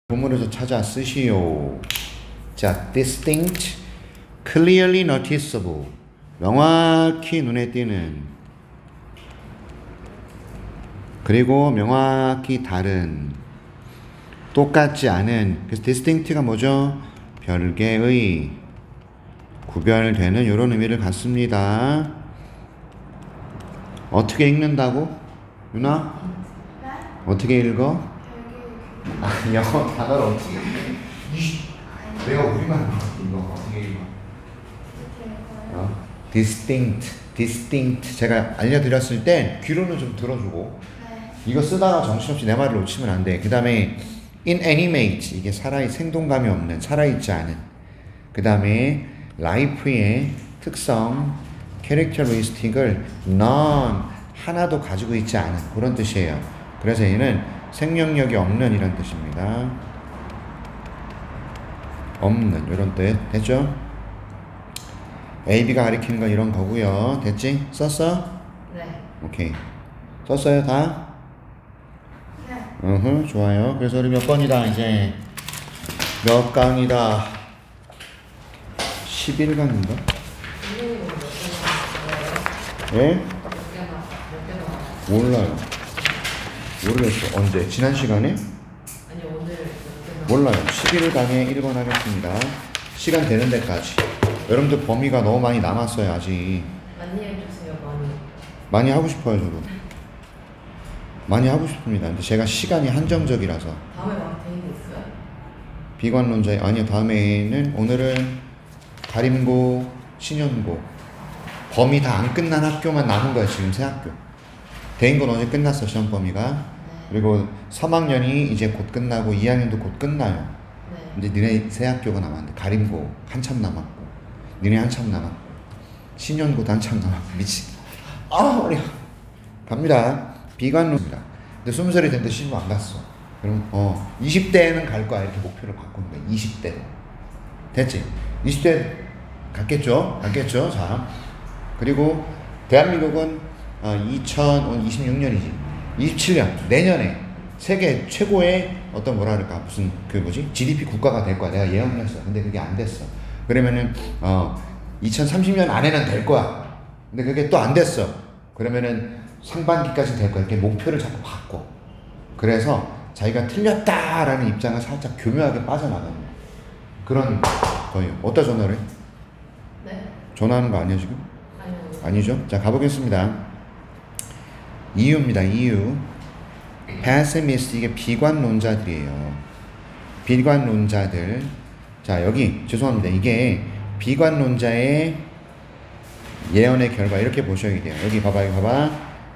본문에서 찾아 쓰시오. 자, distinct, clearly noticeable. 명확히 눈에 띄는. 그리고 명확히 다른. 똑같지 않은. 그래서 distinct가 뭐죠? 별개의, 구별되는 이런 의미를 갖습니다. 어떻게 읽는다고? 유나? 어떻게 읽어? 영어 단어를 어떻게 내가 우리만 이거 어떻게 읽어? distinct 제가 알려드렸을 땐 귀로는 좀 들어주고 이거 쓰다가 정신없이 내 말을 놓치면 안 돼. 그 다음에 inanimate 이게 생동감이 없는, 살아있지 않은. 그 다음에 life의 특성, characteristic을 none 하나도 가지고 있지 않은 그런 뜻이에요. 그래서 얘는 생명력이 없는 이런 뜻입니다. 없는 이런 뜻 됐죠? A, B가 가리키는 건 이런 거고요. 됐지? 썼어? 네. 오케이. 썼어요 다? 네. 좋아요. 그래서 우리 몇 번이다 이제? 몇 강이다? 11강인가? 예? 몰라요. 모르겠어. 언제? 지난 시간에? 아니 오늘 몰라요. 11강에 1번 하겠습니다. 시간 되는 데까지. 여러분들 범위가 너무 많이 남았어요 아직. 많이 해주세요. 많이. 많이 하고 싶어요 저도. 많이 하고 싶습니다. 근데 제가 시간이 한정적이라서. 다음에 막 데이트 있어요? 비관론자의 아니요 다음에는 오늘은 가림고, 신현고 범위 다 안 끝난 학교만 남은 거예요 지금 세 학교. 대인고는 어제 끝났어 시험 범위가. 그리고 3학년이 이제 곧 끝나고 2학년도 곧 끝나요. 네. 이제 니네 세 학교가 남았는데 가림고 한참 남았고 니네 한참 남았고 신현고도 한참 남았고 미치. 아 어려. 갑니다. 비관론입니다. 근데 20살이 됐는데 시험 안 갔어. 그럼 20대에는 갈 거야 이렇게 목표를 바꾸는 거야. 20대로. 됐지? 20대 갔겠죠? 갔겠죠? 자 그리고 대한민국은 2026년이지 27년 내년에 세계 최고의 어떤 뭐라 그럴까 무슨 그 뭐지 GDP 국가가 될 거야. 내가 예언을 했어. 근데 그게 안 됐어. 그러면은 2030년 안에는 될 거야. 근데 그게 또 안 됐어. 그러면은 상반기까지 될 거야. 이렇게 목표를 자꾸 바꿔. 그래서 자기가 틀렸다라는 입장을 살짝 교묘하게 빠져나가는 그런 거예요. 어디다 전화를 해? 네. 전화하는 거 아니야 지금? 아니요. 아니죠? 자 가보겠습니다. 이유입니다. 이유. pessimist 이게 비관론자들이에요. 비관론자들. 자 여기 죄송합니다. 이게 비관론자의 예언의 결과 이렇게 보셔야 돼요. 여기 봐봐. 여기 봐봐.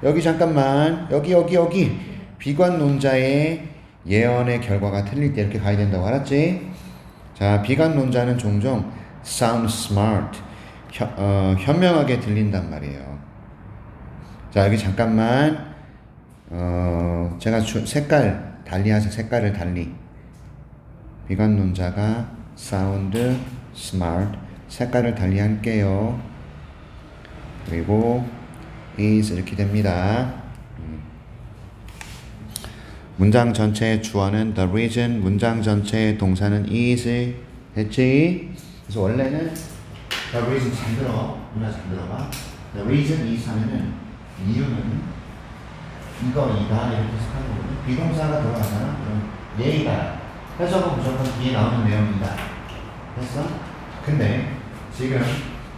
여기 잠깐만. 여기. 비관론자의 예언의 결과가 틀릴 때 이렇게 가야 된다고 알았지? 자 비관론자는 종종 sound smart 현명하게 들린단 말이에요. 자 여기 잠깐만 제가 색깔 달리 하세요. 색깔을 달리. 비관론자가 sound smart 색깔을 달리 할게요. 그리고 is 이렇게 됩니다. 문장 전체의 주어는 the reason, 문장 전체의 동사는 is 됐지? 그래서 원래는 the reason 잘 들어. 누나 잘 들어봐. the reason is 하면은 이유는 이거이다 이렇게 해석하는 거거든. 비동사가 들어가잖아. 그럼 예이다. 해석은 무조건 뒤에 나오는 내용이다. 됐어? 근데 지금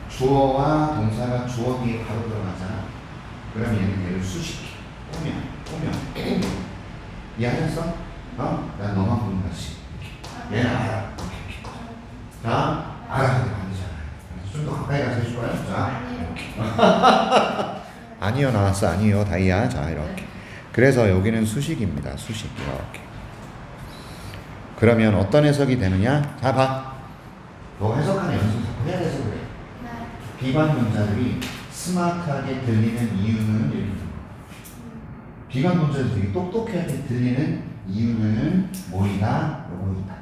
주어와 동사가 주어 뒤에 바로 들어가잖아. 그럼 얘는 얘를 수식해. 꾸며. 이해하셨어? 난 너만 보는 거지. 얘는 알아. 자, 알아야 돼. 좀 더 가까이 가서 해줄까요? 자, 이렇게. 아니요 나왔어. 아니요 다이아. 자 이렇게. 그래서 여기는 수식입니다. 수식 이렇게. 그러면 어떤 해석이 되느냐? 자 봐. 너 해석하는 연습 자꾸 해야 돼서 그래. 비관론자들이 스마트하게 들리는 이유는 이렇게. 비관론자들이 되게 똑똑하게 들리는 이유는 뭐이다? 요거이다.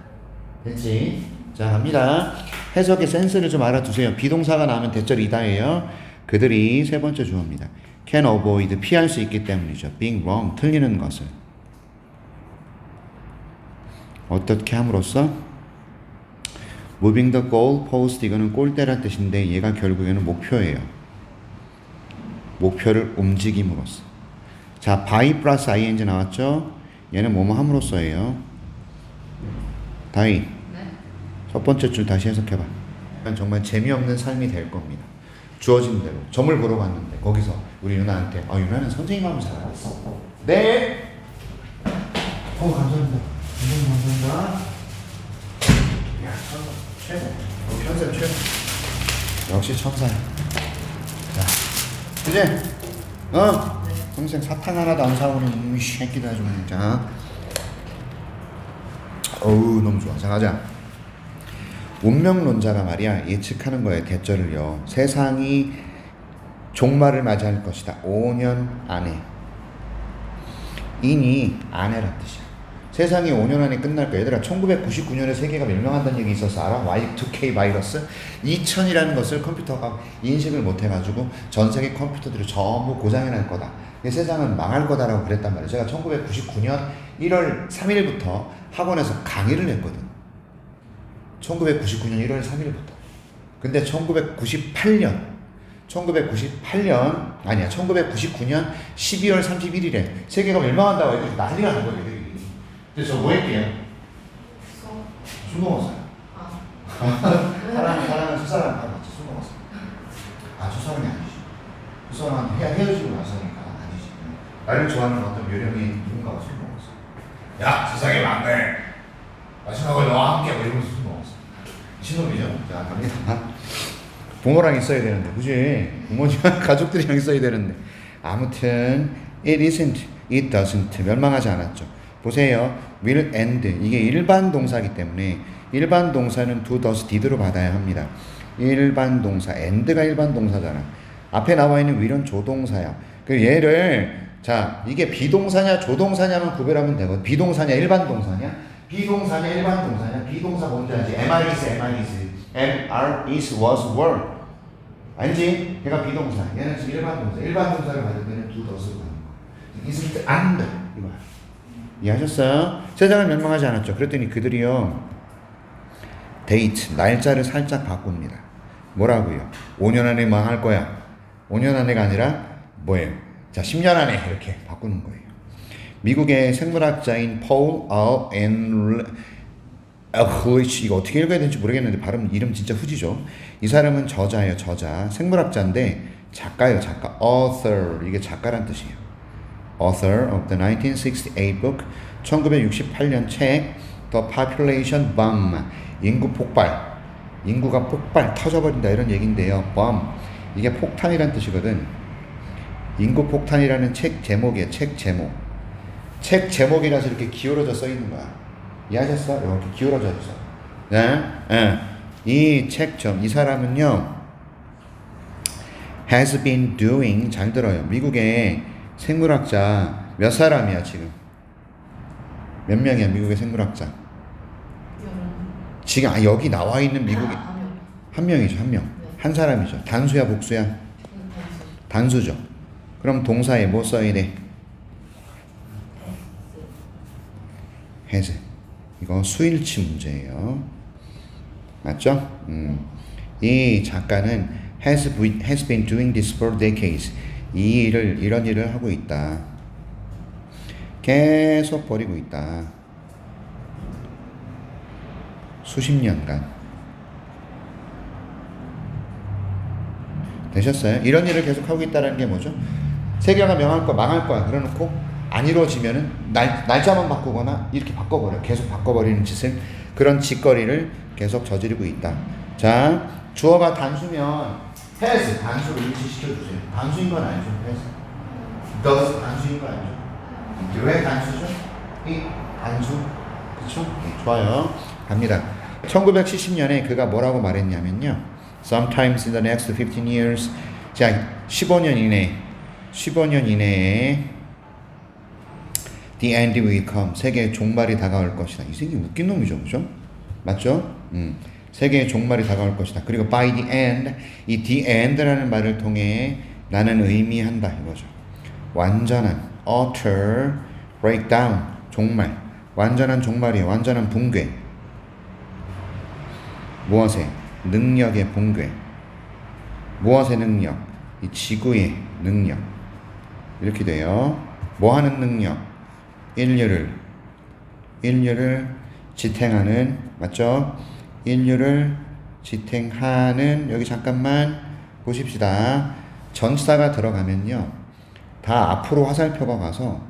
됐지? 자 갑니다. 해석의 센스를 좀 알아두세요. 비동사가 나오면 대절 이다예요. 그들이 세 번째 주어입니다. can avoid 피할 수 있기 때문이죠. being wrong 틀리는 것을. 어떻게 함으로써 moving the goal post 이거는 골대란 뜻인데 얘가 결국에는 목표예요. 목표를 움직임으로써. 자, by 플러스 ing 나왔죠? 얘는 뭐뭐 함으로써예요. 다이. 네. 첫 번째 줄 다시 해석해봐. 정말 재미없는 삶이 될 겁니다. 주어진 대로 점을 보러 갔는데 거기서 우리 유나한테 유나는 선생님 하면 잘 알았어. 네. 감사합니다. 감사합니다. 야, 천사 최고. 편집 최고. 역시 천사야. 자, 이제 평생 사탕 하나도 안 사오는 이 새끼들 아주 그냥. 자, 어우 너무 좋아. 자, 가자. 운명론자가 말이야 예측하는 거예요. 대절을요. 세상이 종말을 맞이할 것이다. 5년 안에. 인이 안에란 뜻이야. 세상이 5년 안에 끝날 거야. 얘들아 1999년에 세계가 멸망한다는 얘기 있었어. 알아? Y2K 바이러스. 2000이라는 것을 컴퓨터가 인식을 못해가지고 전 세계 컴퓨터들이 전부 고장이 날 거다. 세상은 망할 거다라고 그랬단 말이에요. 제가 1999년 1월 3일부터 학원에서 강의를 했거든. 1999년 1월 3일부터. 근데 1999년 1999년 12월 31일에 세계가 멸망한다고 애들이 난리가 난 거예요. 애들이. 그래서 저 뭐 할게요? 술 먹었어요. 사랑은 수사랑하고 같이 술 먹었어요. 수사랑이 아니지. 수사랑은 헤어지고 나서니까 아니지. 나를 좋아하는 어떤 요령이 누군가가 술 먹었어. 야, 세상에 막내. 마지막으로 너와 함께 이러면서 술 먹었어. 신놈이죠. 자, 갑니다. 부모랑 있어야 되는데, 그지? 부모님이랑 가족들이랑 있어야 되는데. 아무튼, it isn't, it doesn't. 멸망하지 않았죠. 보세요. will end. 이게 일반 동사이기 때문에, 일반 동사는 do, does, did로 받아야 합니다. 일반 동사, end가 일반 동사잖아. 앞에 나와 있는 will은 조동사야. 그 얘를, 자, 이게 비동사냐, 조동사냐만 구별하면 되거든. 비동사냐, 일반 동사냐? 비동사냐, 일반 동사냐? 비동사 뭔지 알지? am, is, was, were. 알지? 얘가 비동사. 얘는 지금 일반 동사. 일반 동사를 받을 때는 do, does로 가는 거. isn't, and. 이거야. 이해하셨어요? 세상은 멸망하지 않았죠. 그랬더니 그들이요. 데이트, 날짜를 살짝 바꿉니다. 뭐라고요? 5년 안에 망할 거야. 5년 안에가 아니라 뭐예요? 자, 10년 안에 이렇게 바꾸는 거예요. 미국의 생물학자인 폴 에흐리치, 이거 어떻게 읽어야 되는지 모르겠는데 발음 이름 진짜 후지죠. 이 사람은 저자예요. 저자. 생물학자인데 작가예요. 작가. author. 이게 작가란 뜻이에요. author of the 1968 book. 1968년 책 The Population Bomb. 인구 폭발. 인구가 폭발 터져버린다 이런 얘기인데요. bomb. 이게 폭탄이란 뜻이거든. 인구 폭탄이라는 책 제목이에요. 책 제목. 책 제목이라서 이렇게 기울어져 써 있는 거야. 이해하셨어? 이렇게 기울어져 있어. 네? 네. 이 책점, 이 사람은요, has been doing, 잘 들어요. 미국의 생물학자 몇 사람이야, 지금? 몇 명이야, 미국의 생물학자? 지금, 여기 나와 있는 미국의, 한 명이죠, 한 명. 한 사람이죠. 단수야, 복수야? 단수죠. 그럼 동사에 뭐 써야 돼? has. 이거 수일치 문제예요. 맞죠? 이 작가는 has been doing this for decades. 이런 일을 하고 있다. 계속 벌이고 있다. 수십 년간. 되셨어요? 이런 일을 계속 하고 있다는 게 뭐죠? 세계가 망할 거야. 그래놓고 안 이루어지면은 날짜만 바꾸거나 이렇게 바꿔버려. 계속 바꿔버리는 짓을, 그런 짓거리를 계속 저지르고 있다. 자, 주어가 단수면 has 단수로 일치시켜주세요. 단수인 건 아니죠. has. does 단수인 건 아니죠. 왜 단수죠? 이 단수. 그쵸? 네, 좋아요. 갑니다. 1970년에 그가 뭐라고 말했냐면요. Sometimes in the next 15 years. 자, 15년 이내에 The end will come. 세계의 종말이 다가올 것이다. 이 새끼 웃긴 놈이죠, 그죠? 맞죠? 세계의 종말이 다가올 것이다. 그리고 by the end, 이 the end라는 말을 통해 나는 의미한다 이거죠. 완전한 utter breakdown, 종말, 완전한 종말이에요. 완전한 붕괴. 무엇의? 능력의 붕괴. 무엇의 능력? 이 지구의 능력. 이렇게 돼요. 뭐 하는 능력? 인류를 지탱하는, 맞죠? 인류를 지탱하는, 여기 잠깐만 보십시다. 전치사가 들어가면요, 다 앞으로 화살표가 가서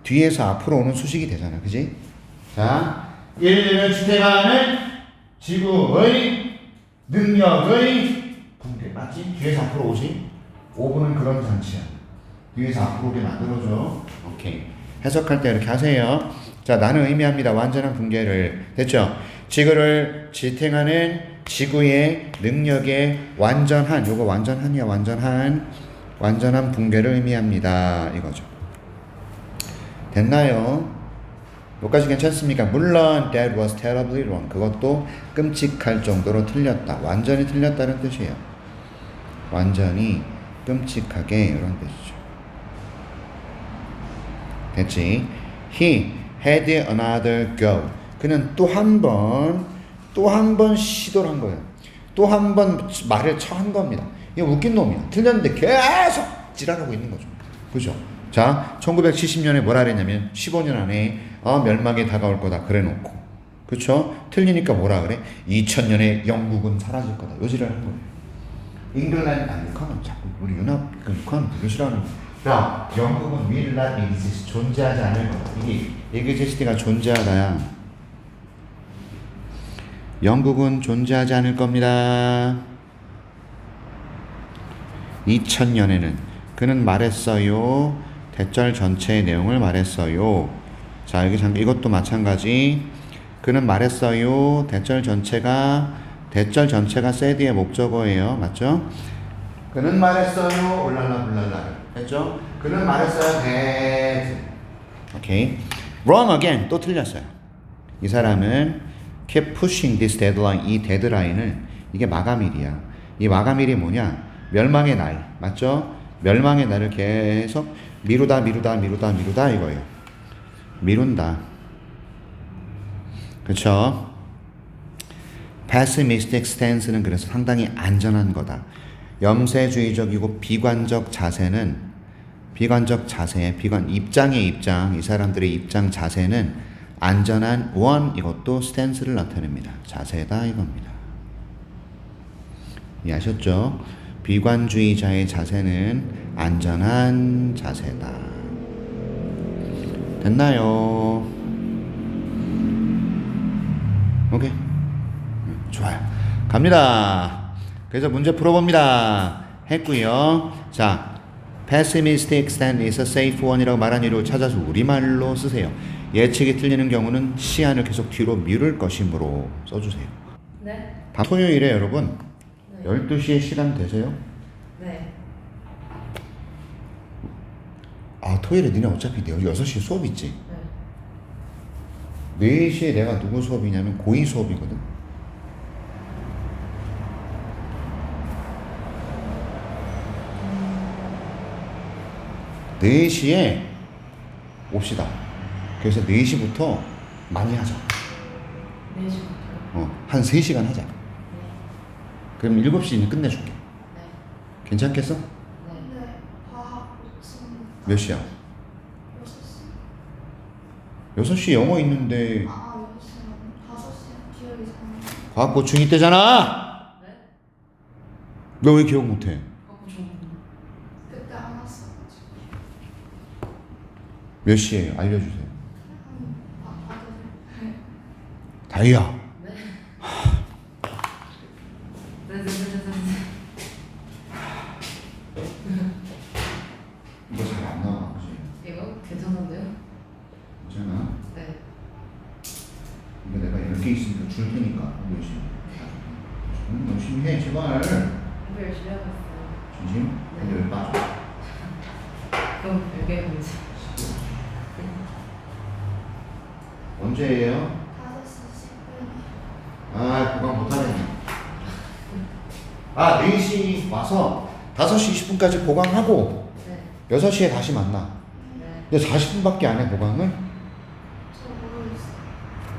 뒤에서 앞으로 오는 수식이 되잖아. 그지? 자, 인류를 지탱하는 지구의 능력의 붕괴. 맞지? 뒤에서 앞으로 오지? 5분은 그런 장치야. 뒤에서 앞으로 오게 만들어줘. 오케이. 해석할 때 이렇게 하세요. 자, 나는 의미합니다. 완전한 붕괴를. 됐죠? 지구를 지탱하는 지구의 능력의 완전한, 요거 완전한이야. 완전한 붕괴를 의미합니다. 이거죠. 됐나요? 여기까지 괜찮습니까? 물론 that was terribly wrong. 그것도 끔찍할 정도로 틀렸다. 완전히 틀렸다는 뜻이에요. 완전히 끔찍하게, 이런 뜻이죠. 됐지? He had another go. 그는 또 한 번 시도를 한 거예요. 또 한 번 말을 한 겁니다. 이게 웃긴 놈이야. 틀렸는데 계속 지랄하고 있는 거죠. 그죠? 자, 1970년에 뭐라 그랬냐면 15년 안에 멸망이 다가올 거다 그래 놓고, 그쵸? 틀리니까 뭐라 그래? 2000년에 영국은 사라질 거다. 요지를 한 거예요. 잉글랜드, 북한은 자꾸 우리 북한은 되게 싫어하는 거예요. 야, 영국은 will not exist, 존재하지 않을 거다. 이게 exist가 존재하다야. 영국은 존재하지 않을 겁니다. 2000년에는 그는 말했어요. 대절 전체의 내용을 말했어요. 자, 여기 잠깐 이것도 마찬가지. 그는 말했어요. 대절 전체가 said의 목적어예요. 맞죠? 그는 말했어요. 올랄라 불랄라. 했죠? 그는 말했어요. that. 오케이. wrong again. 또 틀렸어요. 이 사람은 keep pushing this deadline. 이 데드라인을, 이게 마감일이야. 이 마감일이 뭐냐? 멸망의 날. 맞죠? 멸망의 날을 계속 미루다 이거예요. 미룬다. 그쵸? pessimistic stance는 그래서 상당히 안전한 거다. 염세주의적이고 비관적 자세는, 입장의 입장, 이 사람들의 입장 자세는 안전한 이것도 stance를 나타냅니다. 자세다 이겁니다. 이해하셨죠? 비관주의자의 자세는 안전한 자세다. 됐나요? 오케이. 좋아요. 갑니다. 그래서 문제 풀어봅니다. 했고요. 자, pessimistic stand is a safe one이라고 말한 이유를 찾아서 우리말로 쓰세요. 예측이 틀리는 경우는 시한을 계속 뒤로 미룰 것이므로 써주세요. 네. 토요일에 여러분, 네. 12시에 시간 되세요? 네. 토요일에 니네 어차피 6시에 수업 있지? 네. 4시에 내가 누구 수업이냐면 고2 수업이거든. 네 4시에 옵시다. 그래서 4시부터 많이 하자. 4시부터요? 한 3시간 하자. 네. 그럼 7시에 끝내줄게. 네. 괜찮겠어? 네. 네, 과학 없습니다. 몇 시야? 6시. 6시 영어 있는데 6시랑 5시랑 기억이 잘 안 나요. 과학 고 중2 때잖아! 네? 너 왜 기억 못해? 그때 안 왔어가지고. 몇 시에요? 알려주세요. 받으세요. 다이야. 네. 이거 잘 안 나와, 그지? 이거 괜찮은데요? 괜찮아? 네. 이거 내가 10개 있으니까 줄 테니까 열심히. 열심히 해, 제발. 공부 열심히 하고 있어요. 진심? 근데 왜 빠져? 그럼 별개 문제. 언제예요? 5시 10분이요. 보강 못하네. 4시 와서 5시 20분까지 보강하고 네. 6시에 다시 만나. 네. 근데 40분밖에 안 해, 보강을? 저 모르겠어요.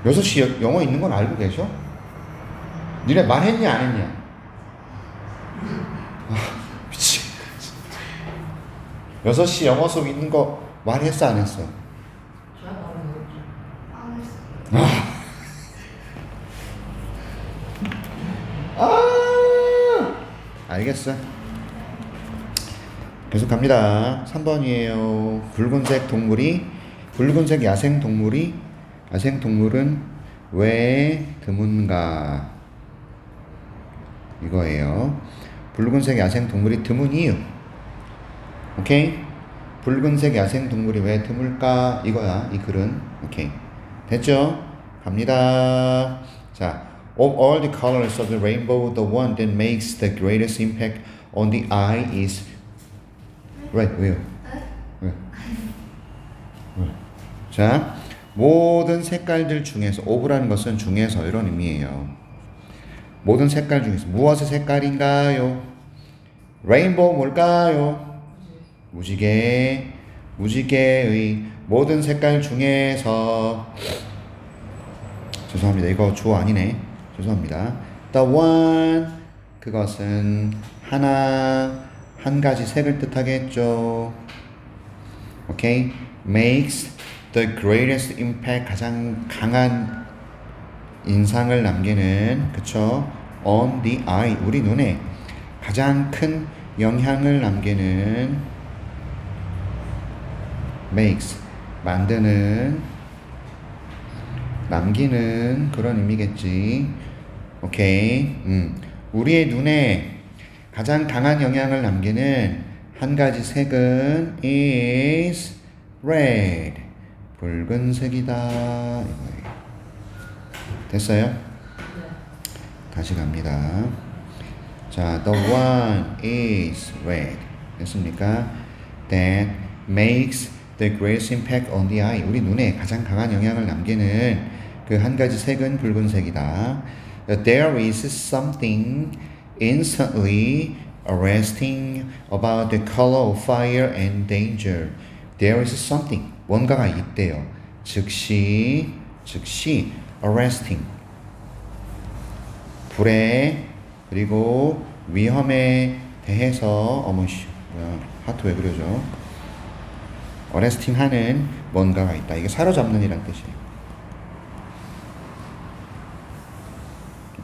6시 영어 있는 건 알고 계셔? 니네 말했냐 안 했냐? 아, 미치. 6시 영어 수업 있는 거 말했어 안 했어? 저야 말은 모르죠. 안 했어. 알겠어. 계속 갑니다. 3번이에요. 붉은색 야생동물은 왜 드문가? 이거예요. 붉은색 야생동물이 드문 이유. 오케이? 붉은색 야생동물이 왜 드물까? 이거야, 이 글은. 오케이. 됐죠? 갑니다. 자, of all the colors of the rainbow, the one that makes the greatest impact on the eye is red. 왜요? 왜? 자, 모든 색깔들 중에서 of라는 것은 중에서 이런 의미예요. 모든 색깔 중에서 무엇의 색깔인가요? 레인보우 뭘까요? 무지개의 모든 색깔 중에서 죄송합니다. 이거 주어 아니네. 죄송합니다. The one 그것은 한 가지 색을 뜻하겠죠. 오케이. Makes the greatest impact 가장 강한 인상을 남기는 그쵸? On the eye 우리 눈에 가장 큰 영향을 makes 남기는 그런 의미겠지. 오케이. 우리의 눈에 가장 강한 영향을 남기는 한 가지 색은 is red. 붉은색이다. 이거예요. 됐어요? 네. 다시 갑니다. 자, the one is red. 됐습니까? That makes the greatest impact on the eye. 우리 눈에 가장 강한 영향을 남기는 그 한 가지 색은 붉은색이다. There is something instantly arresting about the color of fire and danger. There is something. 뭔가가 있대요. 즉시 arresting. 불에 그리고 위험에 대해서 어머씨 뭐야 하트 왜 그려져? arresting 하는 뭔가가 있다. 이게 사로잡는 이란 뜻이에요.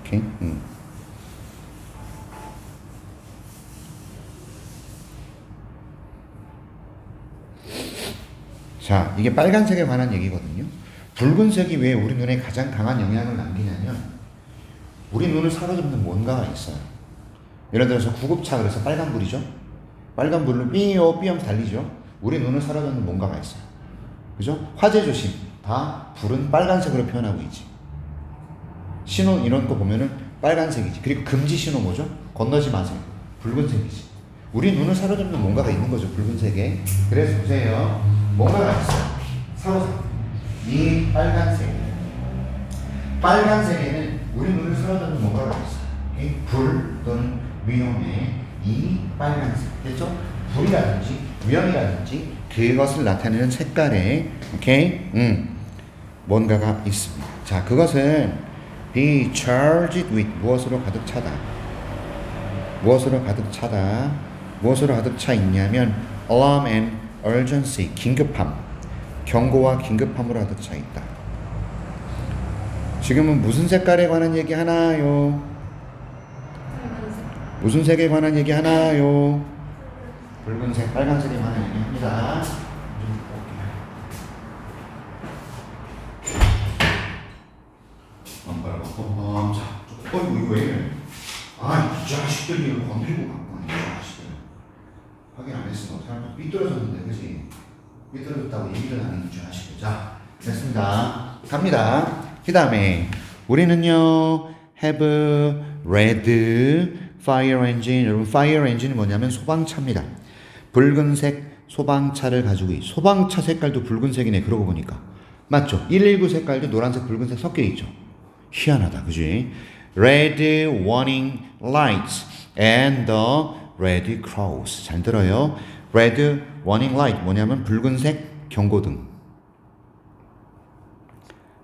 오케이? 자, 이게 빨간색에 관한 얘기거든요. 붉은색이 왜 우리 눈에 가장 강한 영향을 남기냐면 우리 눈을 사로잡는 뭔가가 있어요. 예를 들어서 구급차 그래서 빨간불이죠. 빨간불로 삐하면서 달리죠. 우리 눈을 사로잡는 뭔가가 있어요. 그죠? 화재 조심. 다 불은 빨간색으로 표현하고 있지. 신호 이런 거 보면은 빨간색이지. 그리고 금지 신호 뭐죠? 건너지 마세요. 붉은색이지. 우리 눈을 사로잡는 뭔가가 있는 거죠. 붉은색에. 그래서 보세요. 뭔가가 있어요. 사로잡는. 이 빨간색에는 우리 눈을 사로잡는 뭔가가 있어요. 불 또는 위험에 이 빨간색. 됐죠? 불이라든지 위험이라든지 그것을 나타내는 색깔에 오케이? 뭔가가 있습니다. 자, 그것은 be charged with 무엇으로 가득 차다. 무엇으로 가득 차 있냐면 alarm and urgency 긴급함, 경고와 긴급함으로 가득 차 있다. 지금은 무슨 색깔에 관한 얘기 하나요? 무슨 색에 관한 얘기 하나요? 붉은색, 빨간색에 관한 얘기 합니다. 어이구 이거 왜 이래? 아, 이 자식들이 이거 건들고 갖고 왔네. 이 자식들. 확인 안 했으면 어떡하냐. 삐뚤어졌는데, 그치? 삐뚤어졌다고 얘기를 안 했는 자식들. 자, 됐습니다. 갑니다. 그 다음에 우리는요 have red fire engine. 여러분 fire engine이 뭐냐면 소방차입니다. 붉은색 소방차를 가지고 소방차 색깔도 붉은색이네. 그러고 보니까 맞죠? 119 색깔도 노란색 붉은색 섞여 있죠. 희한하다, 그지? Red warning lights and the red cross. 잘 들어요. Red warning light 뭐냐면 붉은색 경고등.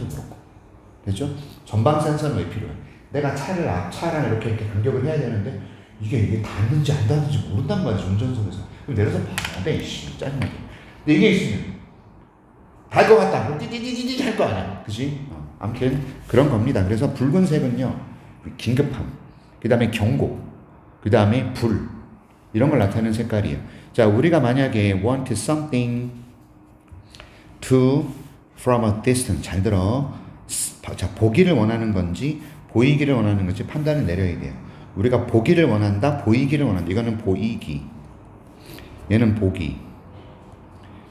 자체도 그렇고. 됐죠? 전방 센서는 왜 필요해? 내가 차랑 이렇게 간격을 해야 되는데 이게 닿는지 안 닿는지 모른단 말이지, 운전석에서. 그럼 내려서 봐야 돼, 이씨. 짜증나게. 근데 이게 있으면 달 것 같다. 그럼 띠띠띠띠띠 할 거 아니야. 그지? 아무튼 그런 겁니다. 그래서 붉은색은요, 긴급함, 그 다음에 경고, 그 다음에 불, 이런 걸 나타내는 색깔이에요. 자, 우리가 만약에 want something to from a distance, 잘 들어. 자, 보기를 원하는 건지 보이기를 원하는 건지 판단을 내려야 돼요. 우리가 보기를 원한다, 보이기를 원한다. 이거는 보이기, 얘는 보기.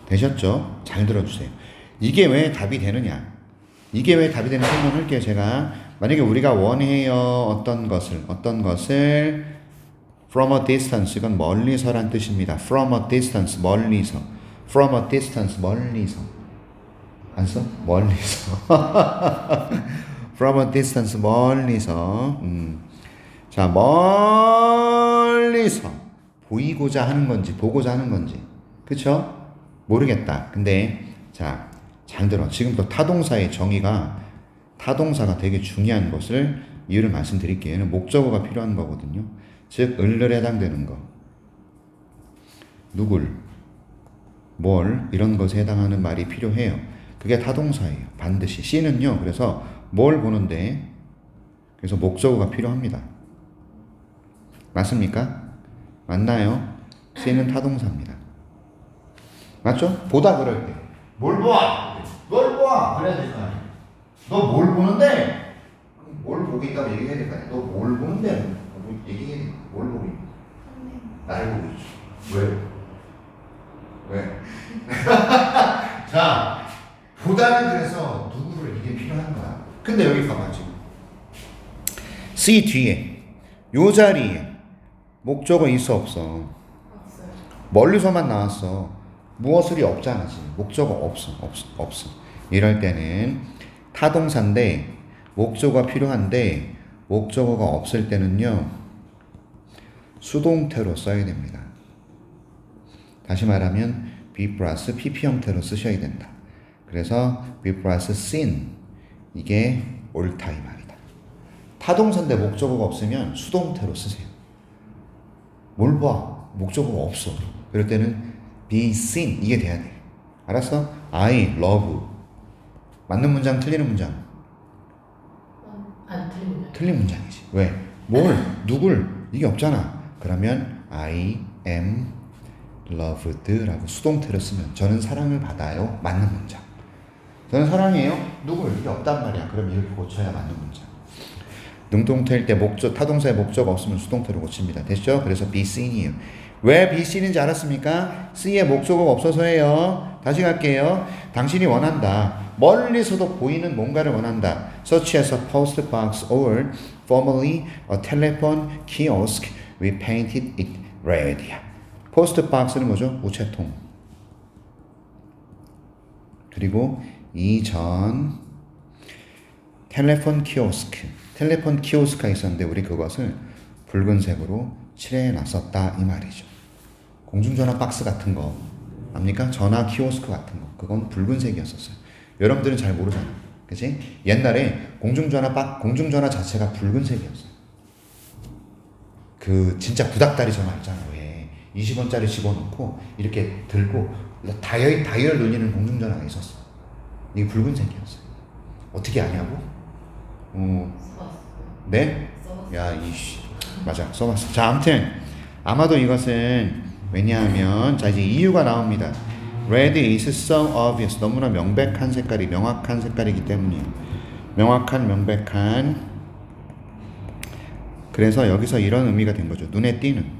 되셨죠? 잘 들어주세요. 이게 왜 답이 되느냐? 이게 왜 답이 되는 설명할게요. 제가 만약에 우리가 원해요 어떤 것을 from a distance, 이건 멀리서란 뜻입니다. from a distance, 멀리서. from a distance, 멀리서. 안 써? 멀리서. from a distance, 멀리서. 자, 멀리서 보이고자 하는 건지 보고자 하는 건지, 그쵸? 모르겠다. 근데 자, 잘 들어. 지금부터 타동사의 정의가, 타동사가 되게 중요한 것을 이유를 말씀드릴게요. 얘는 목적어가 필요한 거거든요. 즉 을에 해당되는 거, 누굴, 뭘, 이런 것에 해당하는 말이 필요해요. 그게 타동사예요. 반드시. C는요, 그래서 뭘 보는데, 그래서 목적어가 필요합니다. 맞습니까? 맞나요? C는 타동사입니다. 맞죠? 보다 그럴 때 뭘 봐? 뭘 봐? 그래야 될 거 아니야. 너 뭘 보는데? 뭘 보고 있다고 얘기해야 될 거 아니야. 너 뭘 보는데? 얘기해야 돼. 뭘 보고 있는? 나를 보고 있지. 왜? 자, 보다는 그래서 누구를, 이게 필요한 거야. 근데 여기 봐봐 지금. C 뒤에 요 자리에 목적어 있어 없어? 없어요. 멀리서만 나왔어. 무엇을이 없잖아 지금. 목적어 없어. 이럴 때는 타동사인데 목적어가 필요한데 목적어가 없을 때는요, 수동태로 써야 됩니다. 다시 말하면 be 플러스 pp 형태로 쓰셔야 된다. 그래서 be 플러스 seen, 이게 옳다 이 말이다. 타동사인데 목적어가 없으면 수동태로 쓰세요. 뭘 봐? 목적어가 없어. 그럴 때는 be seen, 이게 돼야 돼. 알았어? I love. 맞는 문장, 틀리는 문장? 안 틀리네. 틀린 문장이지. 왜? 뭘? 누굴? 이게 없잖아. 그러면 I am loved라고 수동태로 쓰면 저는 사랑을 받아요. 맞는 문장. 저는 사랑해요. 누굴? 이게 없단 말이야. 그럼 이렇게 고쳐야 맞는 문장. 능동태일 때 목적, 타동사의 목적 없으면 수동태로 고칩니다. 됐죠? 그래서 be seen이에요. 왜 be seen인지 알았습니까? C의 목적어가 없어서예요. 다시 갈게요. 당신이 원한다. 멀리서도 보이는 뭔가를 원한다. Such as a post box or formerly a telephone kiosk. We painted it red. 포스트 박스는 뭐죠? 우체통. 그리고 이전 텔레폰 키오스크. 텔레폰 키오스크가 있었는데 우리 그것을 붉은색으로 칠해 놨었다 이 말이죠. 공중전화 박스 같은 거 압니까? 전화 키오스크 같은 거, 그건 붉은색이었었어요. 여러분들은 잘 모르잖아. 그치? 옛날에 공중전화 자체가 붉은색이었어요. 그 진짜 구닥다리 전화 있잖아. 왜 20원짜리 집어넣고 이렇게 들고 다이얼 눌리는 공중전화가 있었어. 이게 붉은색이었어요. 어떻게 아냐고? 써봤어요. 네? 써봤어요. 야, 이씨. 맞아, 써봤어. 자, 아무튼 아마도 이것은 왜냐하면 자 이제 이유가 나옵니다. Red is so obvious. 너무나 명백한 색깔이, 명확한 색깔이기 때문이에요. 명백한. 그래서 여기서 이런 의미가 된 거죠. 눈에 띄는.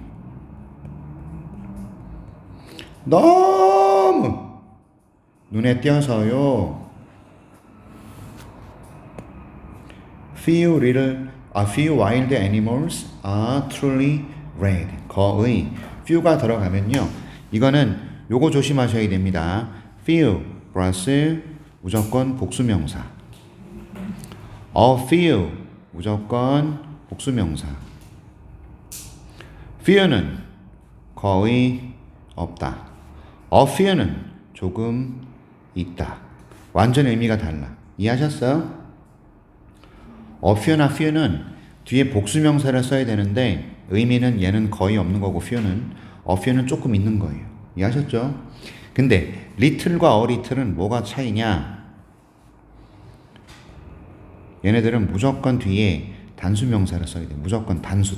너무 눈에 띄어서요. few wild animals are truly red. 거의 few가 들어가면요. 이거는 요거 조심하셔야 됩니다. few 플러스 무조건 복수명사. a few 무조건 복수명사. few는 거의 없다. a few는 조금 있다. 완전 의미가 달라. 이해하셨어요? a few나 few는 뒤에 복수명사를 써야 되는데 의미는 얘는 거의 없는 거고 few는 a few는 조금 있는 거예요. 이해하셨죠? 근데 little과 a little은 뭐가 차이냐? 얘네들은 무조건 뒤에 단수명사를 써야 돼. 무조건 단수.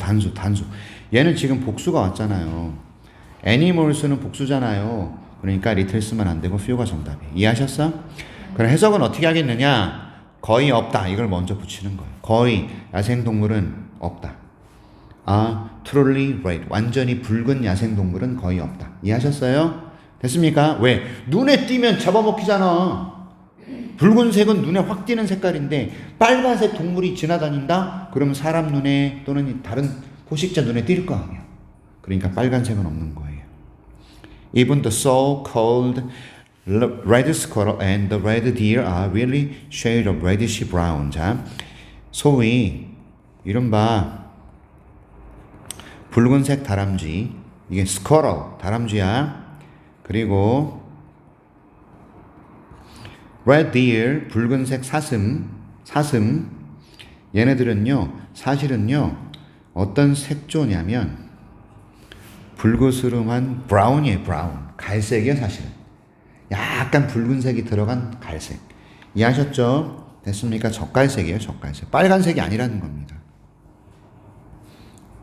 얘는 지금 복수가 왔잖아요. animals는 복수잖아요. 그러니까 little 쓰면 안 되고 few가 정답이에요. 이해하셨어? 그럼 해석은 어떻게 하겠느냐? 거의 없다. 이걸 먼저 붙이는 거예요. 거의 야생동물은 없다. truly red. 완전히 붉은 야생동물은 거의 없다. 이해하셨어요? 됐습니까? 왜? 눈에 띄면 잡아먹히잖아. 붉은색은 눈에 확 띄는 색깔인데 빨간색 동물이 지나다닌다? 그러면 사람 눈에 또는 다른 포식자 눈에 띌 거 아니야. 그러니까 빨간색은 없는 거예요. Even the so-called red squirrel and the red deer are really shade of reddish brown. 자, 소위 이른바 붉은색 다람쥐, 이게 squirrel 다람쥐야. 그리고 red deer 붉은색 사슴 얘네들은요 사실은요 어떤 색조냐면 불그스름한 브라운이에요. 브라운 갈색이에요. 사실은 약간 붉은색이 들어간 갈색. 이해하셨죠? 됐습니까? 젓갈색이에요. 젓갈색. 빨간색이 아니라는 겁니다.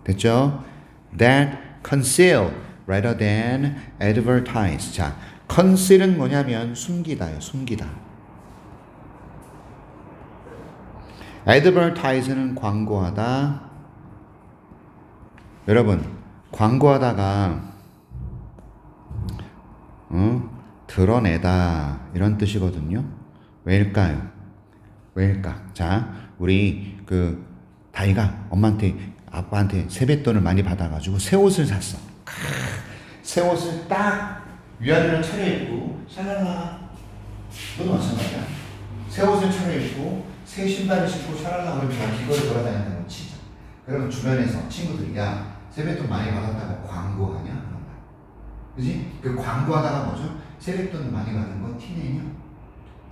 됐죠? That conceal rather than advertise. 자, conceal은 뭐냐면 숨기다요. 숨기다. advertise는 광고하다. 여러분, 광고하다가 드러내다 이런 뜻이거든요. 왜일까요? 왜일까? 자, 우리 그 다이가 엄마한테 아빠한테 세뱃돈을 많이 받아가지고 새 옷을 샀어. 새 옷을 딱 위아래를 차려입고 샬랄라. 너도 마찬가지야. 새 옷을 차려입고 새 신발을 신고 샬랄라 그러면 길거리 돌아다닌다고 치자. 그러면 주변에서 친구들이 야 세뱃돈 많이 받았다고 광고하냐? 그런 말. 그지? 그 광고하다가 뭐죠? 세뱃돈 많이 받은 거 티내냐?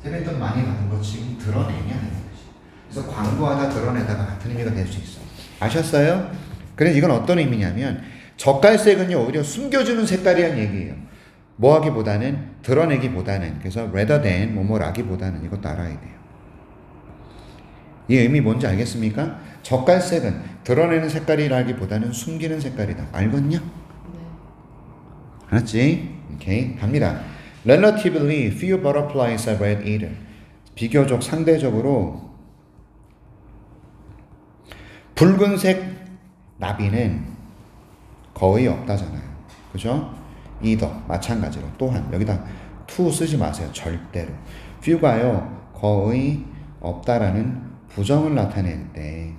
세뱃돈 많이 받은 거 지금 드러내냐? 이런 뜻이. 그래서 광고하다 드러내다가 같은 의미가 될 수 있어. 아셨어요? 그래서 이건 어떤 의미냐면 젓갈색은요 오히려 숨겨주는 색깔이란 얘기예요. 뭐하기보다는 드러내기보다는. 그래서 rather than 뭐뭐라기보다는 이것도 알아야 돼요. 이 의미 뭔지 알겠습니까? 젓갈색은 드러내는 색깔이라기보다는 숨기는 색깔이다. 알겠냐? 네. 알았지? 오케이. 갑니다. Relatively few butterflies are red eater. 비교적 상대적으로 붉은색 나비는 거의 없다잖아요. 그죠? either 마찬가지로 또한 여기다 to 쓰지 마세요. 절대로. few가요 거의 없다라는 부정을 나타낼 때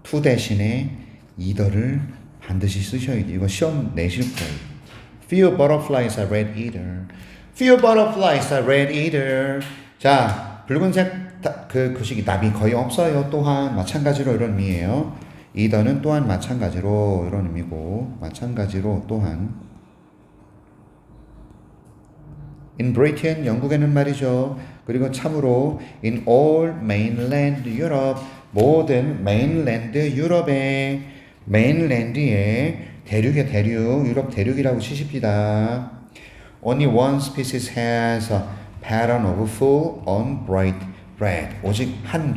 to 대신에 either를 반드시 쓰셔야 돼요. 이거 시험 내실 거예요. Few butterflies are red eater. Few butterflies are red eater. 자, 붉은색 그 식이 나비 거의 없어요. 또한 마찬가지로 이런 의미예요. either는 또한 마찬가지로 이런 의미고 마찬가지로 또한 in Britain 영국에는 말이죠. 그리고 참으로 in all mainland Europe 모든 메인랜드 유럽의 메인랜드의 대륙의 대륙 유럽 대륙이라고 치십시다. Only one species has a pattern of full on bright red. 오직 한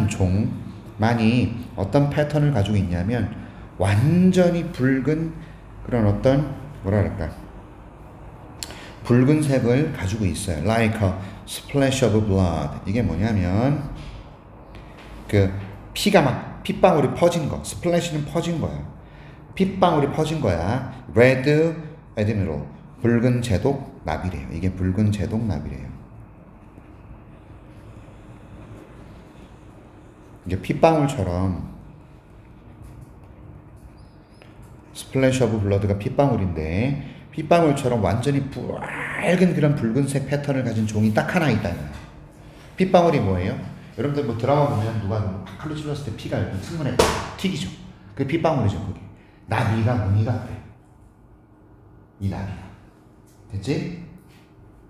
종만이 어떤 패턴을 가지고 있냐면 완전히 붉은 그런 어떤 뭐랄까 붉은색을 가지고 있어요. Like a splash of blood. 이게 뭐냐면 그 피가 막 핏방울이 퍼진 거. 스플래시는 퍼진 거야. 핏방울이 퍼진 거야. Red admiral. 붉은 제독 나비래요. 이게 붉은 제독 나비래요. 이게 핏방울처럼 스플래시 오브 블러드가 핏방울인데 핏방울처럼 완전히 밝은 그런 붉은색 패턴을 가진 종이 딱 하나 있다는 거예요. 핏방울이 뭐예요? 여러분들 뭐 드라마 보면 누가 칼로 찔렀을 때 피가 이렇게 승문에 튀기죠. 그게 핏방울이죠. 그게 나비가 무늬가 그래. 이 나비가 됐지?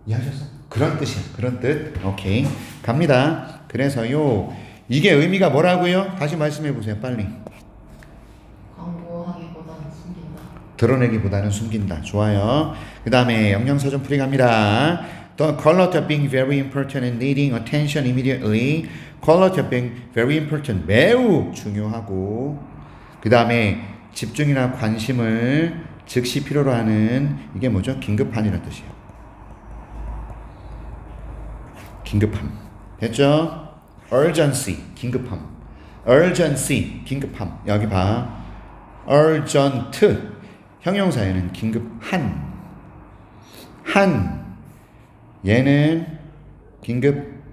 이해하셨어? 그런 뜻이야. 그런 뜻. 오케이. 갑니다. 그래서요. 이게 의미가 뭐라고요? 다시 말씀해 보세요. 빨리. 광고하기보다는 숨긴다. 드러내기보다는 숨긴다. 좋아요. 그 다음에 영영사전 풀이 갑니다. The color of being very important and needing attention immediately. color of being very important. 매우 중요하고. 그 다음에 집중이나 관심을 즉시 필요로 하는 이게 뭐죠? 긴급한이라는 뜻이에요. 긴급함. 됐죠? urgency. 긴급함. urgency. 긴급함. 여기 봐. urgent. 형용사에는 긴급한. 한. 얘는 긴급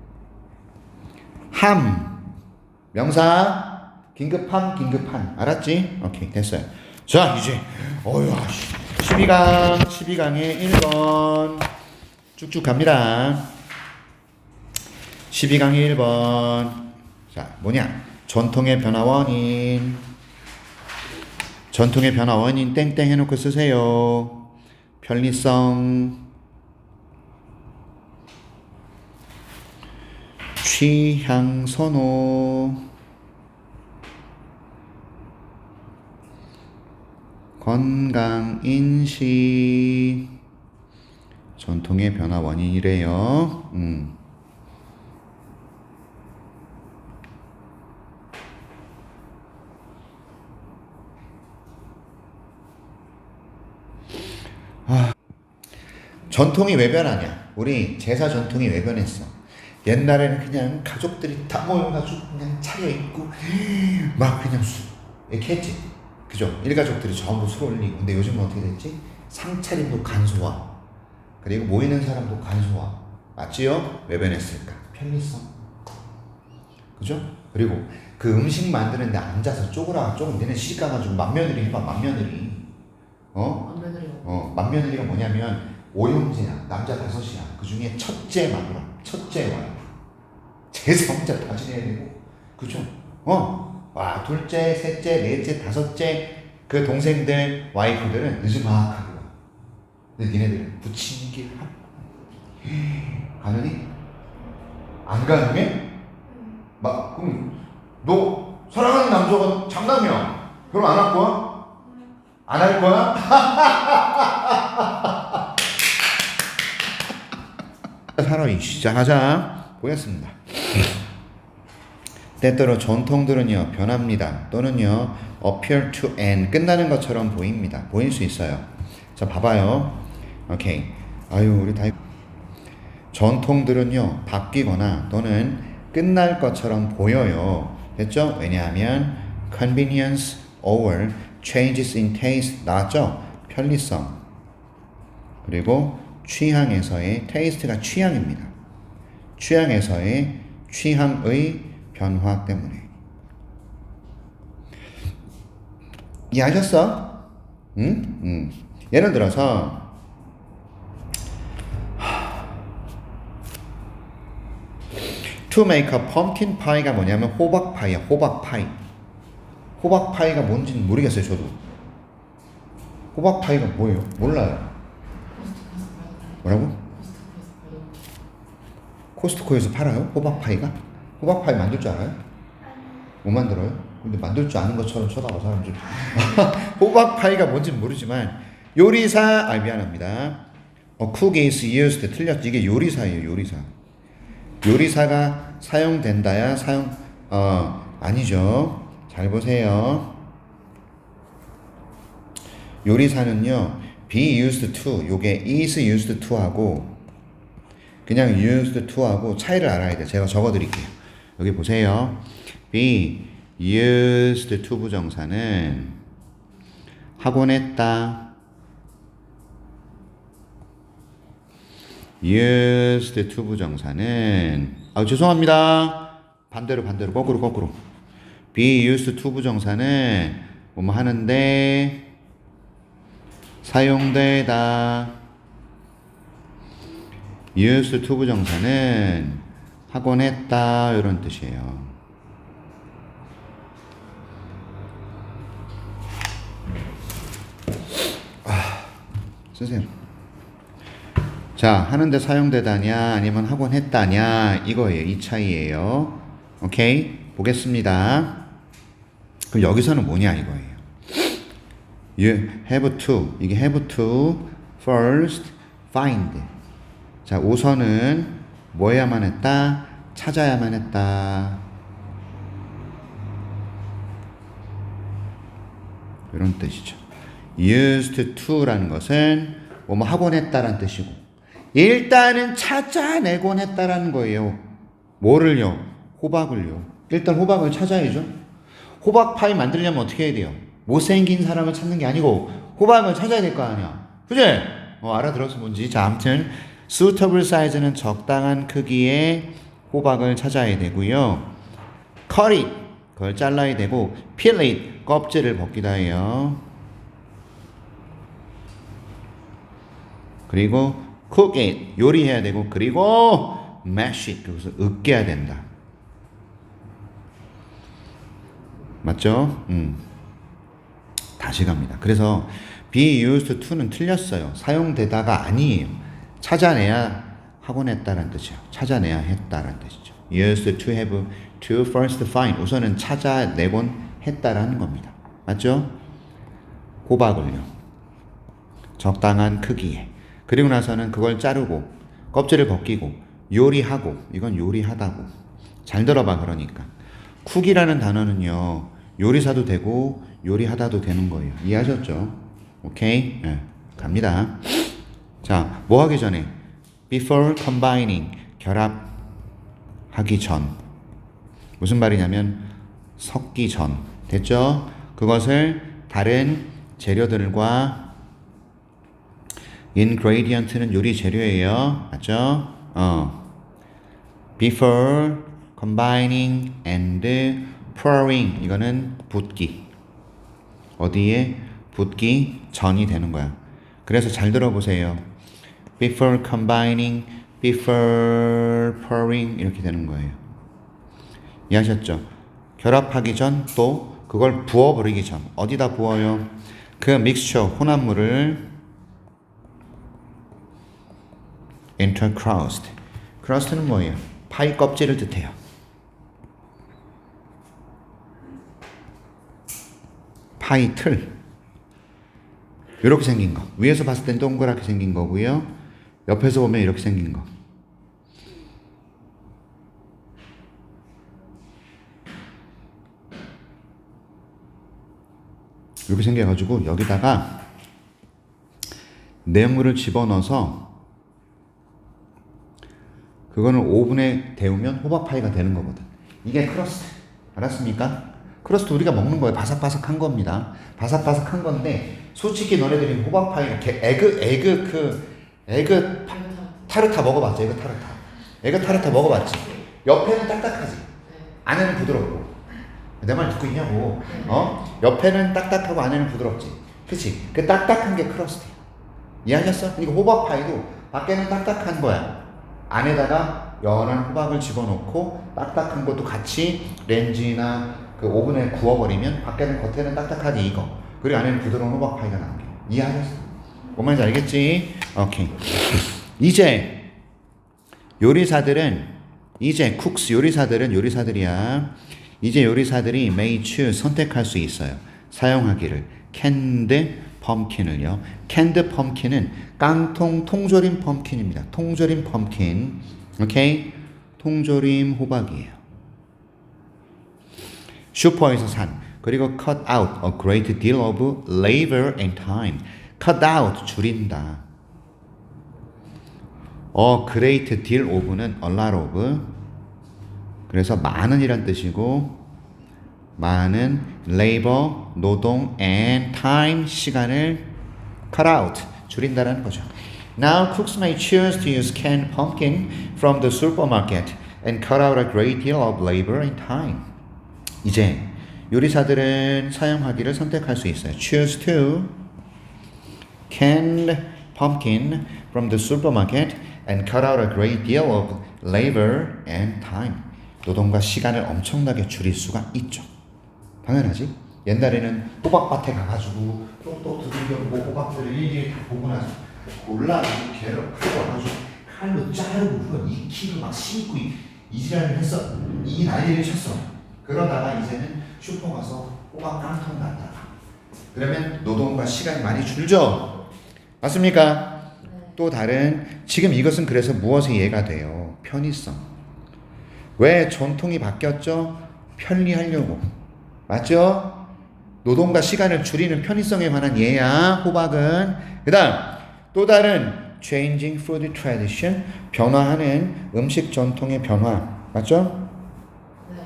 함. 명사 긴급함 긴급한. 알았지? 오케이 됐어요. 자 이제 12강의 1번 쭉쭉 갑니다. 12강의 1번 자 뭐냐 전통의 변화 원인. 전통의 변화 원인 땡땡 해놓고 쓰세요. 편리성 취향 선호 건강 인식 전통의 변화 원인이래요. 전통이 왜 변하냐? 우리 제사 전통이 왜 변했어? 옛날에는 그냥 가족들이 다 모여가지고 그냥 차려입고 막 그냥 이렇게 했지. 그죠? 일가족들이 전부 술 올리고. 근데 요즘은 어떻게 됐지? 상차림도 간소화. 그리고 모이는 사람도 간소화. 맞지요? 왜 변했을까? 편리성. 그죠? 그리고 그 음식 만드는데 앉아서 쪼그라 니네 시집가가지고 맏며느리 해봐. 맏며느리. 맏며느리가 뭐냐면 5형제야. 남자 5이야. 그 중에 첫째 마누라. 첫째 와이프. 제사 혼자 다 지내야 되고. 그죠? 와, 둘째, 셋째, 넷째, 다섯째 그 동생들 와이프들은 느즈막하게 와. 근데 니네들은 부침개 가능해? 안 가능해? 막 그럼 너 사랑하는 남자가 장남이야. 그럼 안 할 거야? 안 할 거야? 사람이 시작하자. 보겠습니다. 때때로 전통들은요 변합니다. 또는요 appear to end 끝나는 것처럼 보입니다. 보일 수 있어요. 자 봐봐요. 오케이. 아유 우리 다 전통들은요 바뀌거나 또는 끝날 것처럼 보여요. 됐죠? 왜냐하면 convenience over changes in taste 나왔죠? 편리성 그리고 취향에서의 taste가 취향입니다. 취향에서의 취향의 변화 때문에. 이해하셨어? 응? 예를 들어서 to make a pumpkin pie가 뭐냐면 호박파이야. 호박파이. 호박파이가 뭔지는 모르겠어요. 저도. 호박파이가 뭐예요? 몰라요. 뭐라고? 코스트코에서 팔아요? 호박파이가? 호박파이 만들 줄 알아요? 못 만들어요? 근데 만들 줄 아는 것처럼 쳐다봐 사람들. 호박파이가 뭔지는 모르지만 요리사 미안합니다. cook is used 틀렸지. 이게 요리사예요. 요리사. 요리사가 사용된다야 아니죠. 잘 보세요. 요리사는요 be used to 요게 is used to 하고 그냥 used to 하고 차이를 알아야 돼. 제가 적어 드릴게요. 여기 보세요. be used to 부정사는 하곤 했다. used to 부정사는 죄송합니다. 반대로 거꾸로 be used to 부정사는 뭐뭐 하는데 사용되다. used to 부정사는 하곤 했다 이런 뜻이에요. 쓰세요. 자, 하는데 사용되다냐 아니면 하곤 했다냐 이거예요. 이 차이예요. 오케이? 보겠습니다. 그럼 여기서는 뭐냐 이거예요. You have to, 이게 have to first find. 자, 우선은 뭐 해야만 했다? 찾아야만 했다. 이런 뜻이죠. used to라는 것은 뭐뭐 하곤 했다라는 뜻이고, 일단은 찾아내곤 했다라는 거예요. 뭐를요? 호박을요. 일단 호박을 찾아야죠. 호박 파이 만들려면 어떻게 해야 돼요? 못생긴 사람을 찾는 게 아니고 호박을 찾아야 될 거 아니야. 그지? 알아들어서 뭔지. 자, 아무튼 suitable size는 적당한 크기의 호박을 찾아야 되고요. cut it, 그걸 잘라야 되고, peel it, 껍질을 벗기다 해요. 그리고 cook it, 요리해야 되고, 그리고 mash it, 그래서 으깨야 된다. 맞죠? 다시 갑니다. 그래서 be used to는 틀렸어요. 사용되다가 아니에요. 찾아내야 하곤 했다는 뜻이에요. 찾아내야 했다는 뜻이죠. used to have to first find. 우선은 찾아내곤 했다라는 겁니다. 맞죠? 호박을요. 적당한 크기에. 그리고 나서는 그걸 자르고 껍질을 벗기고 요리하고. 이건 요리하다고. 잘 들어봐 그러니까. 쿡이라는 단어는요. 요리사도 되고 요리하다도 되는 거예요. 이해하셨죠? 오케이? 네, 갑니다. 자, 뭐 하기 전에? before combining, 결합하기 전. 무슨 말이냐면 섞기 전. 됐죠? 그것을 다른 재료들과, ingredient는 요리 재료예요. 맞죠? before combining and pouring, 이거는 붓기. 어디에? 붓기 전이 되는 거야. 그래서 잘 들어보세요. before combining, before pouring 이렇게 되는 거예요. 이해하셨죠? 결합하기 전, 또 그걸 부어버리기 전. 어디다 부어요? 그 믹스처, 혼합물을 into crust. crust는 뭐예요? 파이 껍질을 뜻해요. 파이 틀. 이렇게 생긴 거. 위에서 봤을 땐 동그랗게 생긴 거고요. 옆에서 보면 이렇게 생긴 거. 이렇게 생겨가지고 여기다가 내용물을 집어넣어서 그거는 오븐에 데우면 호박파이가 되는 거거든. 이게 크러스트. 알았습니까? 크러스트 우리가 먹는 거예요. 바삭바삭한 겁니다. 바삭바삭한 건데 솔직히 너네들이 호박파이 이렇게 에그 타르타 먹어봤죠? 에그 타르타 먹어봤지? 옆에는 딱딱하지? 안에는 부드럽고. 내 말 듣고 있냐고. 옆에는 딱딱하고 안에는 부드럽지? 그치? 그 딱딱한 게 크러스트야. 이해하셨어? 그러니까 호박파이도 밖에는 딱딱한 거야. 안에다가 연한 호박을 집어넣고 딱딱한 것도 같이 렌즈나 그 오븐에 구워버리면 밖에는 겉에는 딱딱하지 이거. 그리고 안에는 부드러운 호박파이가 나오게. 이해하셨어? 뭔 말인지 알겠지? 오케이. 이제 요리사들은 요리사들이야. 이제 요리사들이 may choose, 선택할 수 있어요. 사용하기를. canned pumpkin을요. canned pumpkin은 깡통 통조림 펌킨입니다. 통조림 펌킨. 오케이? 통조림 호박이에요. 슈퍼에서 산. 그리고 cut out a great deal of labor and time. cut out 줄인다. a great deal of는 a lot of. 그래서 많은이란 뜻이고, 많은 labor 노동 and time 시간을 cut out 줄인다라는 거죠. Now cooks may choose to use canned pumpkin from the supermarket and cut out a great deal of labor and time. 이제 요리사들은 사용하기를 선택할 수 있어요. Choose to canned pumpkin from the supermarket and cut out a great deal of labor and time. 노동과 시간을 엄청나게 줄일 수가 있죠. 당연하지. 옛날에는 호박밭에 가가지고 똑똑 두들겨보고 호박들을 일일이 다 보고 나서 골라가지고 걔를 풀어가지고 칼로 자르고 그걸 익히고 막 심고 이지랄을 했어. 이 난리를 쳤어. 그러다가 이제는 슈퍼 가서 호박 깡통 갖다가 그러면 노동과 시간이 많이 줄죠. 맞습니까? 네. 또 다른 지금 이것은 그래서 무엇에 이해가 돼요? 편의성. 왜 전통이 바뀌었죠? 편리하려고. 맞죠? 노동과 시간을 줄이는 편의성에 관한 예야 호박은. 그 다음 또 다른 changing food tradition 변화하는 음식 전통의 변화. 맞죠? 네.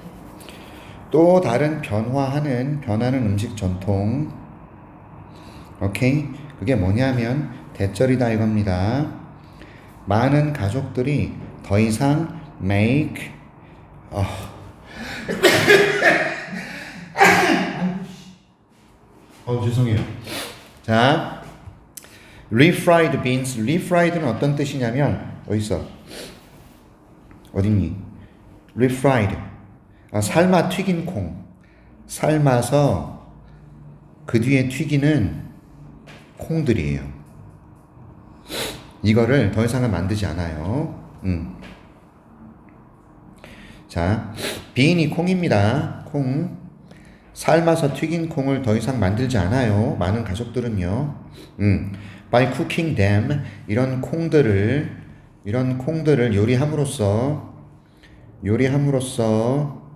또 다른 변화는 음식 전통. 오케이? 그게 뭐냐면 대절이다 이겁니다. 많은 가족들이 더 이상 make 죄송해요. 자, refried beans. refried는 어떤 뜻이냐면 어디 있어? 어딨니? refried. 삶아 튀긴 콩. 삶아서 그 뒤에 튀기는 콩들이에요. 이거를 더 이상은 만들지 않아요. 자, bean이 콩입니다. 콩. 삶아서 튀긴 콩을 더 이상 만들지 않아요. 많은 가족들은요. By cooking them 이런 콩들을 요리함으로써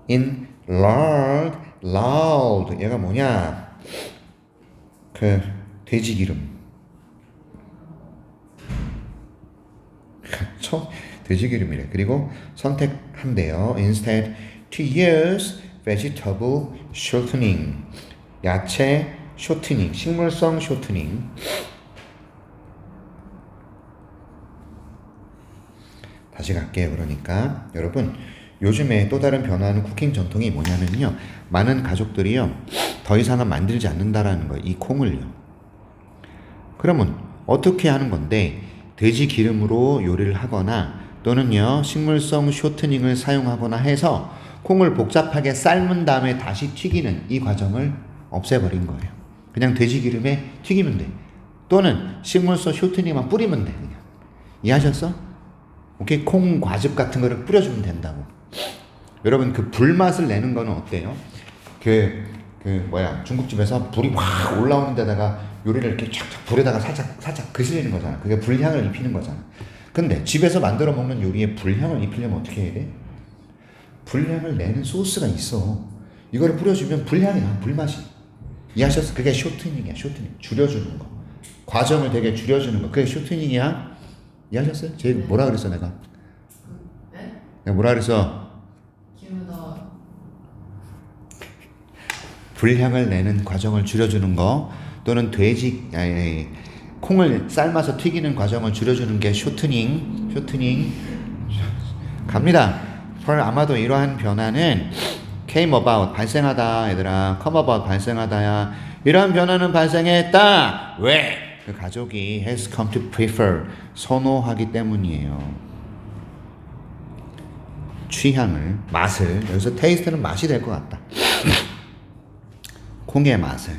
in lard 얘가 뭐냐? 그 돼지 기름. 돼지 기름이래. 그리고 선택한대요. Instead to use vegetable shortening. 야채 쇼트닝, 식물성 쇼트닝. 다시 갈게요. 그러니까 여러분 요즘에 또 다른 변화하는 쿠킹 전통이 뭐냐면요. 많은 가족들이요. 더 이상은 만들지 않는다라는 거예요. 이 콩을요. 그러면 어떻게 하는 건데 돼지 기름으로 요리를 하거나 또는요. 식물성 쇼트닝을 사용하거나 해서 콩을 복잡하게 삶은 다음에 다시 튀기는 이 과정을 없애버린 거예요. 그냥 돼지 기름에 튀기면 돼. 또는 식물성 쇼트닝만 뿌리면 돼. 그냥. 이해하셨어? 오케이? 콩 과즙 같은 거를 뿌려주면 된다고. 여러분 그 불맛을 내는 거는 어때요? 중국집에서 불이 확 올라오는 데다가 요리를 이렇게 쫙쫙 불에다가 살짝 그슬리는 거잖아. 그게 불향을 입히는 거잖아. 근데 집에서 만들어 먹는 요리에 불향을 입히려면 어떻게 해야 돼? 불향을 내는 소스가 있어. 이거를 뿌려주면 불향이야. 불맛이. 이해하셨어? 그게 쇼트닝이야. 쇼트닝. 줄여주는 거. 과정을 되게 줄여주는 거. 그게 쇼트닝이야. 이해하셨어요? 뭐라 그랬어 내가? 네? 내가 뭐라 그랬어? 기울다. 불향을 내는 과정을 줄여주는 거 또는 콩을 삶아서 튀기는 과정을 줄여주는 게 쇼트닝 갑니다. 아마도 이러한 변화는 came about 발생하다 얘들아. come about 발생하다야. 이러한 변화는 발생했다. 왜? 그 가족이 has come to prefer 선호하기 때문이에요. 취향을 맛을 여기서 taste는 맛이 될 것 같다. 콩의 맛을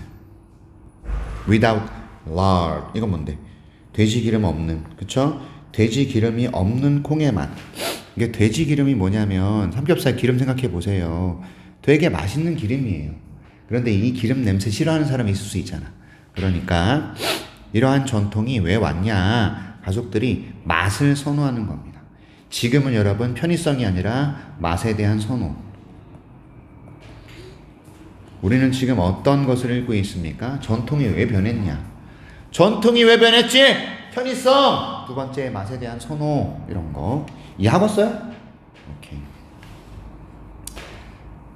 without lard 이건 뭔데? 돼지 기름 없는 그쵸? 돼지 기름이 없는 콩의 맛. 이게 돼지 기름이 뭐냐면 삼겹살 기름 생각해 보세요. 되게 맛있는 기름이에요. 그런데 이 기름 냄새 싫어하는 사람이 있을 수 있잖아. 그러니까 이러한 전통이 왜 왔냐? 가족들이 맛을 선호하는 겁니다. 지금은 여러분 편의성이 아니라 맛에 대한 선호. 우리는 지금 어떤 것을 읽고 있습니까? 전통이 왜 변했냐? 전통이 왜 변했지? 편의성. 두 번째 맛에 대한 선호 이런 거 이해하겠어요? 오케이.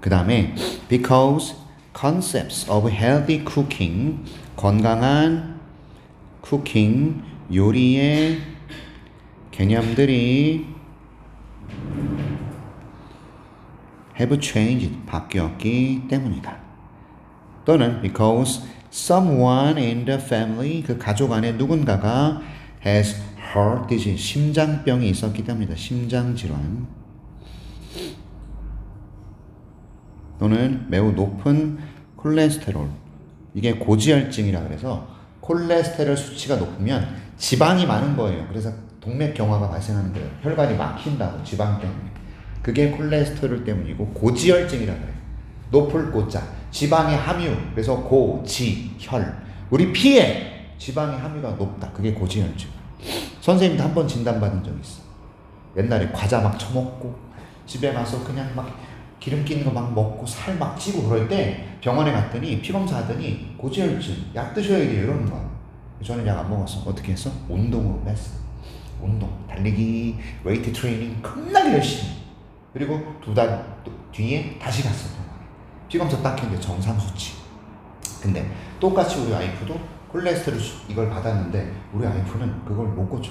그 다음에 because concepts of healthy cooking 건강한 cooking, 요리의 개념들이 have changed, 바뀌었기 때문이다. 또는 because someone in the family, 그 가족 안에 누군가가 has heart disease, 심장병이 있었기 때문이다. 심장질환. 또는 매우 높은 콜레스테롤, 이게 고지혈증이라 그래서 콜레스테롤 수치가 높으면 지방이 많은 거예요. 그래서 동맥경화가 발생하는 거예요. 혈관이 막힌다고, 지방 때문에. 그게 콜레스테롤 때문이고 고지혈증이라 그래요. 높을 고자, 지방의 함유, 그래서 고, 지, 혈. 우리 피에 지방의 함유가 높다. 그게 고지혈증. 선생님도 한 번 진단받은 적 있어. 옛날에 과자 막 처먹고 집에 가서 그냥 막 기름 끼는 거 막 먹고 살 막 찌고 그럴 때 병원에 갔더니 피검사 하더니 고지혈증 약 드셔야 돼요 이러는 거야. 저는 약 안 먹었어. 어떻게 했어? 운동으로 뺐어. 운동, 달리기, 웨이트 트레이닝 겁나게 열심히. 그리고 2달 뒤에 다시 갔어 병원에. 피검사 딱 했는데 정상 수치. 근데 똑같이 우리 와이프도 콜레스테롤 이걸 받았는데 우리 와이프는 그걸 못 고쳐.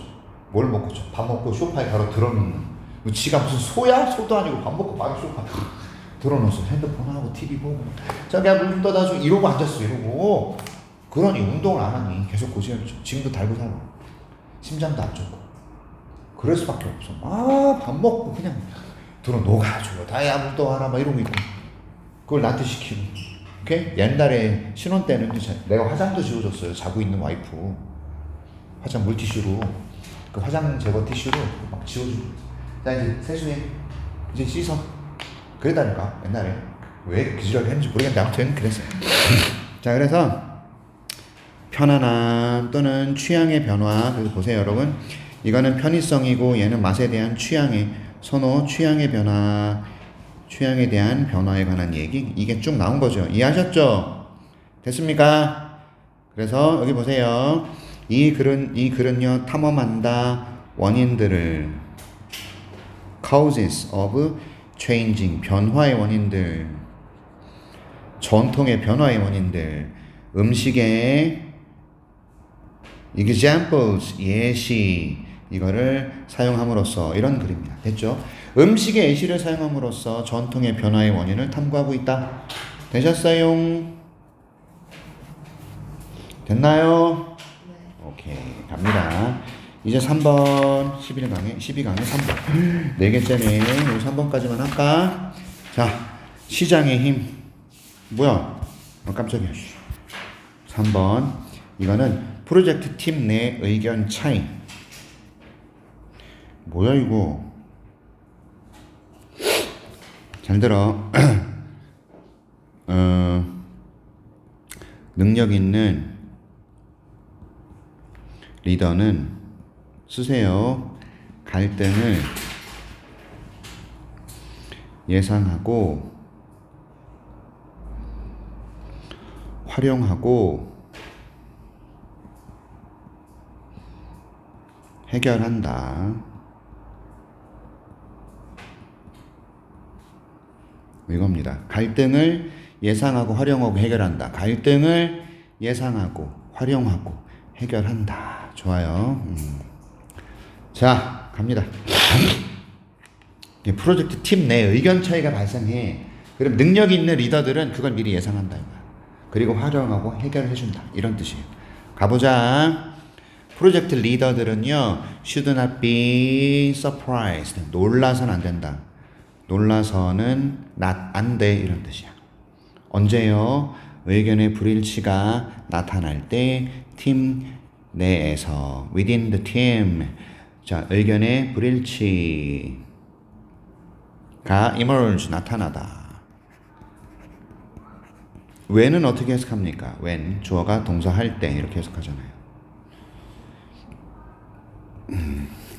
뭘 못 고쳐? 밥 먹고 소파에 바로 들어눕는. 지가 무슨 소야? 소도 아니고 밥 먹고 바로 소파 들어놓았어. 핸드폰하고 TV 보고 자기야 물 떠다 줘 이러고 앉았어. 이러고. 그러니 운동을 안 하니 계속 고지혈증. 지금도 달고 살아. 심장도 안 좋고. 그럴 수밖에 없어. 밥 먹고 그냥 들어 녹아줘. 다야 물 떠와라 막 이러고 있고. 그걸 나한테 시키고. 오케이? 옛날에 신혼 때는 내가 화장도 지워줬어요. 자고 있는 와이프. 화장 물티슈로. 그 화장 제거 티슈로 막 지워주고. 자 이제 세수해. 이제 씻어. 그랬다니까 옛날에. 왜 그지랄 했는지 모르겠는데 아무튼 그랬어요. 자 그래서 편안함 또는 취향의 변화. 그래서 보세요 여러분. 이거는 편의성이고 얘는 맛에 대한 취향의 선호, 취향의 변화, 취향에 대한 변화에 관한 얘기. 이게 쭉 나온 거죠. 이해하셨죠? 됐습니까? 그래서 여기 보세요. 이 글은요 탐험한다 원인들을 causes of changing, 변화의 원인들, 전통의 변화의 원인들, 음식의 examples, 예시, 이거를 사용함으로써 이런 글입니다. 됐죠? 음식의 예시를 사용함으로써 전통의 변화의 원인을 탐구하고 있다. 되셨어요? 됐나요? 네. 오케이, 갑니다. 이제 3번, 12강에 3번. 4개째네. 우리 3번까지만 할까? 자, 시장의 힘. 뭐야? 깜짝이야. 3번. 이거는 프로젝트 팀 내 의견 차이. 뭐야, 이거? 잘 들어. 능력 있는 리더는 쓰세요. 갈등을 예상하고 활용하고 해결한다. 이겁니다. 갈등을 예상하고 활용하고 해결한다. 갈등을 예상하고 활용하고 해결한다. 좋아요. 자, 갑니다. 프로젝트 팀 내 의견 차이가 발생해. 그럼 능력 있는 리더들은 그걸 미리 예상한다. 그리고 활용하고 해결해준다. 이런 뜻이에요. 가보자. 프로젝트 리더들은요, should not be surprised. 놀라서는 안 된다. 놀라서는 안 돼. 이런 뜻이야. 언제요? 의견의 불일치가 나타날 때 팀 내에서 within the team. 자, 의견의 불일치가 emerge, 나타나다. when은 어떻게 해석합니까? when, 주어가 동사 할 때 이렇게 해석하잖아요.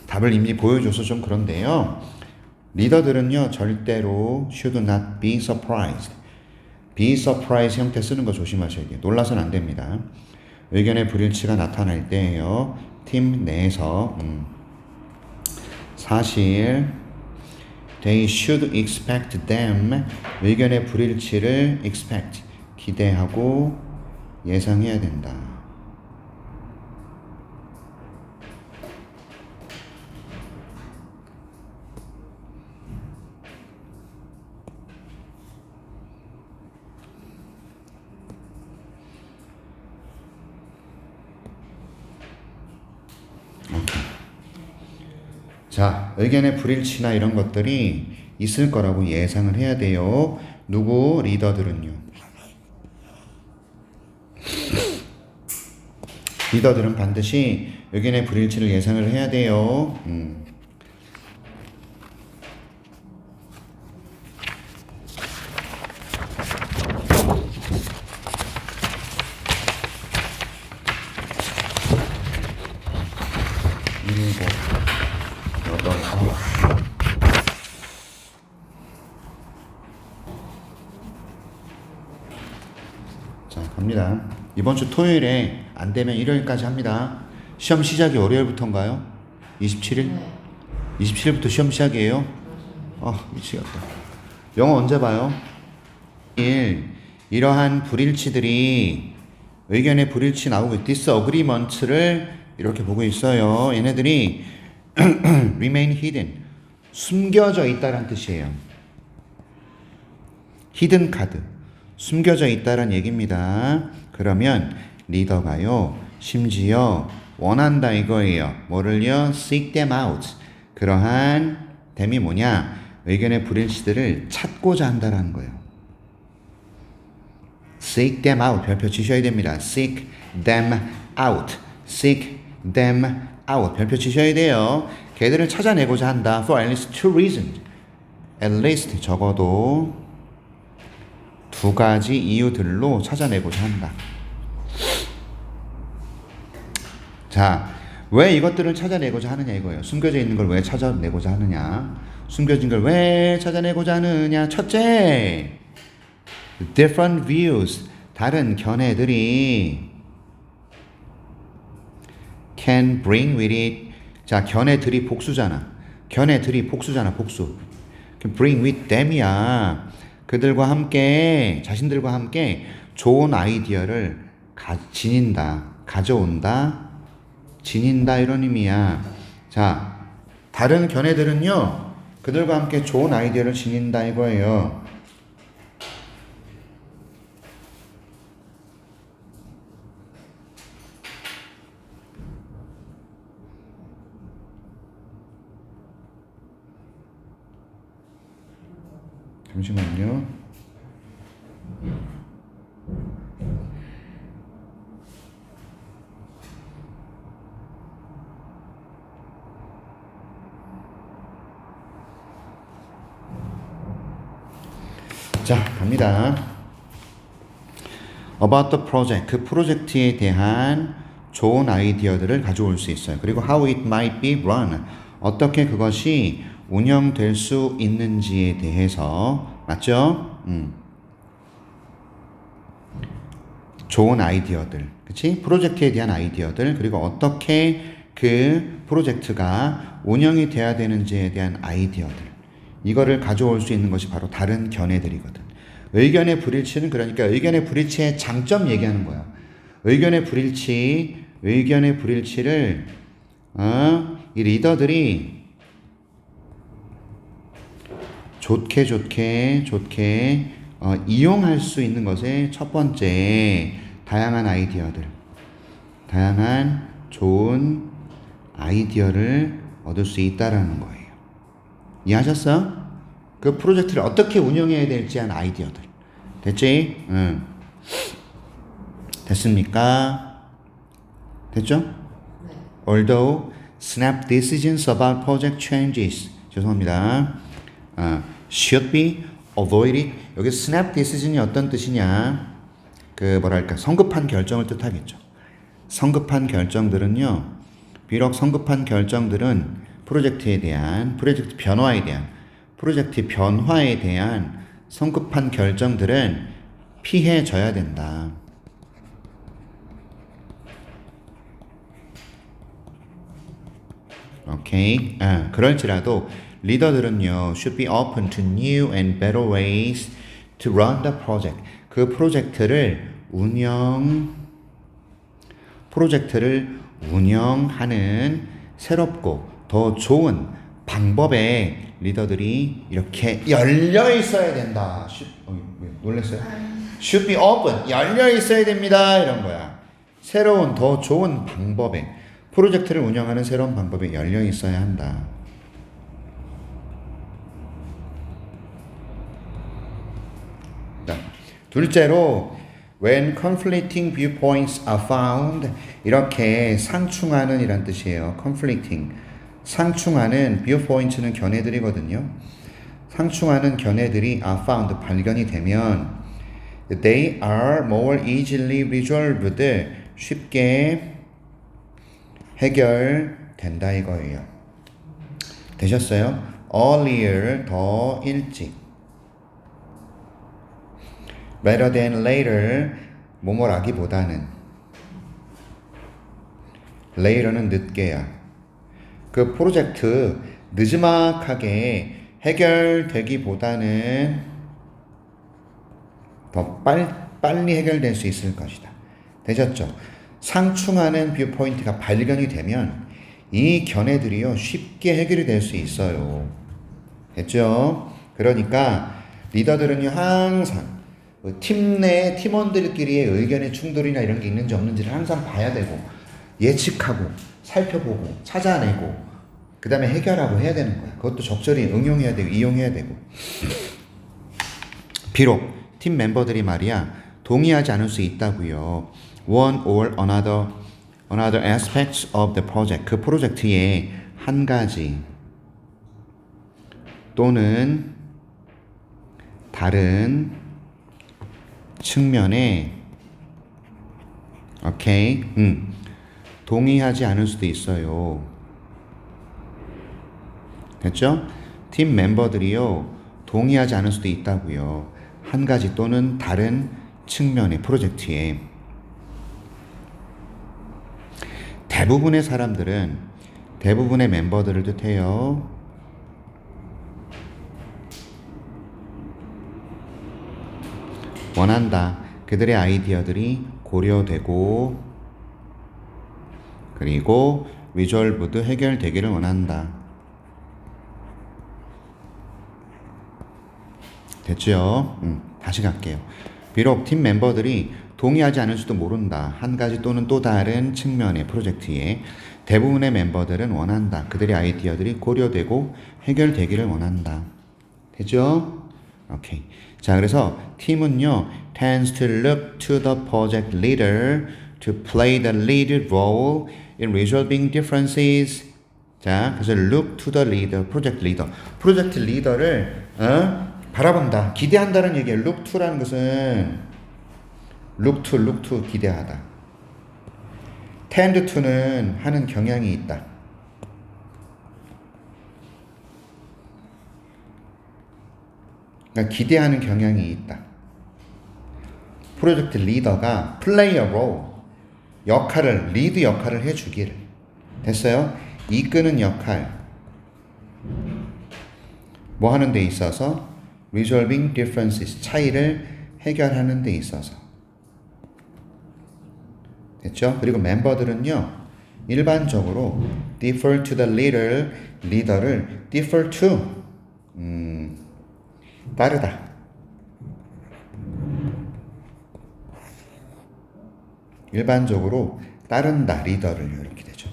답을 이미 보여줘서 좀 그런데요. 리더들은요, 절대로 should not be surprised. be surprised 형태 쓰는 거 조심하셔야 돼요. 놀라서는 안 됩니다. 의견의 불일치가 나타날 때예요. 팀 내에서 사실 they should expect them. 의견의 불일치를 expect, 기대하고 예상해야 된다. 자, 의견의 불일치나 이런 것들이 있을 거라고 예상을 해야 돼요. 누구? 리더들은요. 리더들은 반드시 의견의 불일치를 예상을 해야 돼요. 일곱, 여덟, 아홉. 자, 갑니다. 이번 주 토요일에 안 되면 일요일까지 합니다. 시험 시작이 월요일부터인가요? 27일? 네. 27일부터 시험 시작이에요? 미치겠다. 영어 언제 봐요? 이러한 불일치들이 의견의 불일치 나오고 disagreement를 이렇게 보고 있어요. 얘네들이 remain hidden, 숨겨져 있다란 뜻이에요. hidden card, 숨겨져 있다란 얘기입니다. 그러면 리더가요, 심지어 원한다 이거예요. 뭐를요? seek them out. 그러한 them이 뭐냐? 의견의 불일치들을 찾고자 한다라는 거예요. seek them out. 별표 치셔야 됩니다. seek them out. seek them out. 별표 치셔야 돼요. 걔들을 찾아내고자 한다. for at least two reasons. at least 적어도 두 가지 이유들로 찾아내고자 한다. 자, 왜 이것들을 찾아내고자 하느냐 이거예요. 숨겨져 있는 걸 왜 찾아내고자 하느냐. 숨겨진 걸 왜 찾아내고자 하느냐. 첫째, different views, 다른 견해들이 can bring with it. 자, 견해들이 복수잖아. 견해들이 복수잖아. 복수. can bring with them이야. 그들과 함께, 자신들과 함께 좋은 아이디어를 지닌다, 가져온다, 지닌다 이런 의미야. 자, 다른 견해들은요, 그들과 함께 좋은 아이디어를 지닌다 이거예요. 잠시만요. 자, 갑니다. About the project, 그 프로젝트에 대한 좋은 아이디어들을 가져올 수 있어요. 그리고 how it might be run, 어떻게 그것이 운영될 수 있는지에 대해서, 맞죠? 좋은 아이디어들, 그치? 프로젝트에 대한 아이디어들, 그리고 어떻게 그 프로젝트가 운영이 돼야 되는지에 대한 아이디어들, 이거를 가져올 수 있는 것이 바로 다른 견해들이거든. 의견의 불일치는 그러니까 의견의 불일치의 장점 얘기하는 거야. 의견의 불일치를 이 리더들이 좋게 이용할 수 있는 것의 첫 번째, 다양한 아이디어들, 다양한 좋은 아이디어를 얻을 수 있다라는 거예요. 이해하셨어? 그 프로젝트를 어떻게 운영해야 될지 한 아이디어들. 됐지? 응. 됐습니까? 됐죠? 네. Although snap decisions about project changes, 죄송합니다. Should be avoided. 여기 snap decision이 어떤 뜻이냐? 그 뭐랄까, 성급한 결정을 뜻하겠죠. 성급한 결정들은요, 비록 성급한 결정들은 프로젝트 변화에 대한 성급한 결정들은 피해져야 된다. 오케이. 그럴지라도 리더들은요, should be open to new and better ways to run the project. 그 프로젝트를 운영하는 새롭고 더 좋은 방법에 리더들이 이렇게 열려 있어야 된다. 놀랐어요? Should be open, 열려 있어야 됩니다. 이런 거야. 새로운 더 좋은 방법에, 프로젝트를 운영하는 새로운 방법에 열려 있어야 한다. 둘째로 when conflicting viewpoints are found 이렇게 상충하는 이란 뜻이에요. conflicting 상충하는 viewpoints는 견해들이거든요. 상충하는 견해들이 are found 발견이 되면 they are more easily resolved 쉽게 해결된다 이거예요. 되셨어요? earlier 더 일찍 rather than later 뭐뭐라기보다는 later는 늦게야. 그 프로젝트 느지막하게 해결되기보다는 더 빨리 해결될 수 있을 것이다. 되셨죠? 상충하는 뷰포인트가 발견이 되면 이 견해들이요 쉽게 해결이 될 수 있어요. 됐죠? 그러니까 리더들은요 항상 팀 내 팀원들끼리의 의견의 충돌이나 이런 게 있는지 없는지를 항상 봐야 되고 예측하고 살펴보고 찾아내고 그 다음에 해결하고 해야 되는 거야. 그것도 적절히 응용해야 되고 이용해야 되고. 비록 팀 멤버들이 말이야 동의하지 않을 수 있다고요. One or another aspects of the project 그 프로젝트의 한 가지 또는 다른 측면에 오케이 동의하지 않을 수도 있어요. 됐죠? 팀 멤버들이요 동의하지 않을 수도 있다고요. 한 가지 또는 다른 측면의 프로젝트에 대부분의 사람들은 대부분의 멤버들을 뜻해요. 원한다. 그들의 아이디어들이 고려되고 그리고 resolved 해결되기를 원한다. 됐죠? 다시 갈게요. 비록 팀 멤버들이 동의하지 않을 수도 모른다. 한 가지 또는 또 다른 측면의 프로젝트에 대부분의 멤버들은 원한다. 그들의 아이디어들이 고려되고 해결되기를 원한다. 되죠? 오케이. 자, 그래서 팀은요 tends to look to the project leader to play the lead role in resolving differences. 자, 그래서 look to the leader, 프로젝트 리더. 프로젝트 리더를 바라본다, 기대한다는 얘기예요. look to라는 것은 look to 기대하다. tend to는 하는 경향이 있다. 그러니까 기대하는 경향이 있다. 프로젝트 리더가 play a role 역할을 리드 역할을 해주기를. 됐어요? 이끄는 역할 뭐 하는 데 있어서 resolving differences 차이를 해결하는 데 있어서. 됐죠? 그리고 멤버들은요 일반적으로 defer to the leader 리더를 defer to 따르다. 일반적으로 따른다 리더를 이렇게 되죠.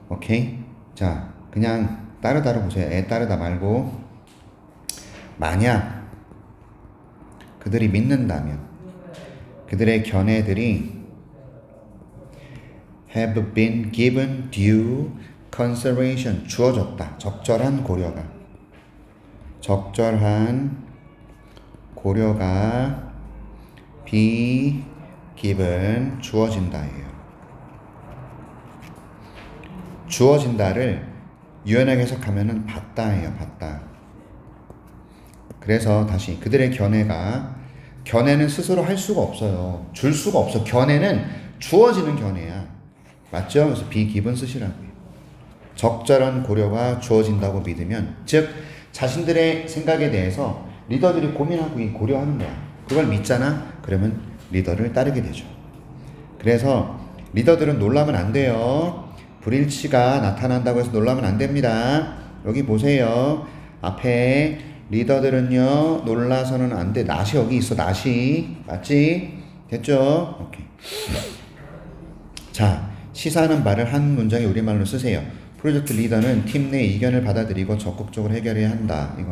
오케이? 자, 그냥 따르다로 보세요. 따르다 말고 만약 그들이 믿는다면 그들의 견해들이 have been given due consideration 주어졌다. 적절한 고려가 be given 주어진다예요. 주어진다를 유연하게 해석하면은 받다예요. 받다. 그래서 다시 그들의 견해는 스스로 할 수가 없어요. 줄 수가 없어. 견해는 주어지는 견해야. 맞죠? 그래서 be given 쓰시라고요. 적절한 고려가 주어진다고 믿으면, 즉 자신들의 생각에 대해서 리더들이 고민하고 고려하는 거야. 그걸 믿잖아? 그러면 리더를 따르게 되죠. 그래서 리더들은 놀라면 안 돼요. 불일치가 나타난다고 해서 놀라면 안 됩니다. 여기 보세요. 앞에 리더들은요 놀라서는 안 돼. 낫이 여기 있어. 낫이. 맞지? 됐죠? 오케이. 자, 시사하는 말을 한 문장에 우리말로 쓰세요. 프로젝트 리더는 팀 내 의견을 받아들이고 적극적으로 해결해야 한다. 이거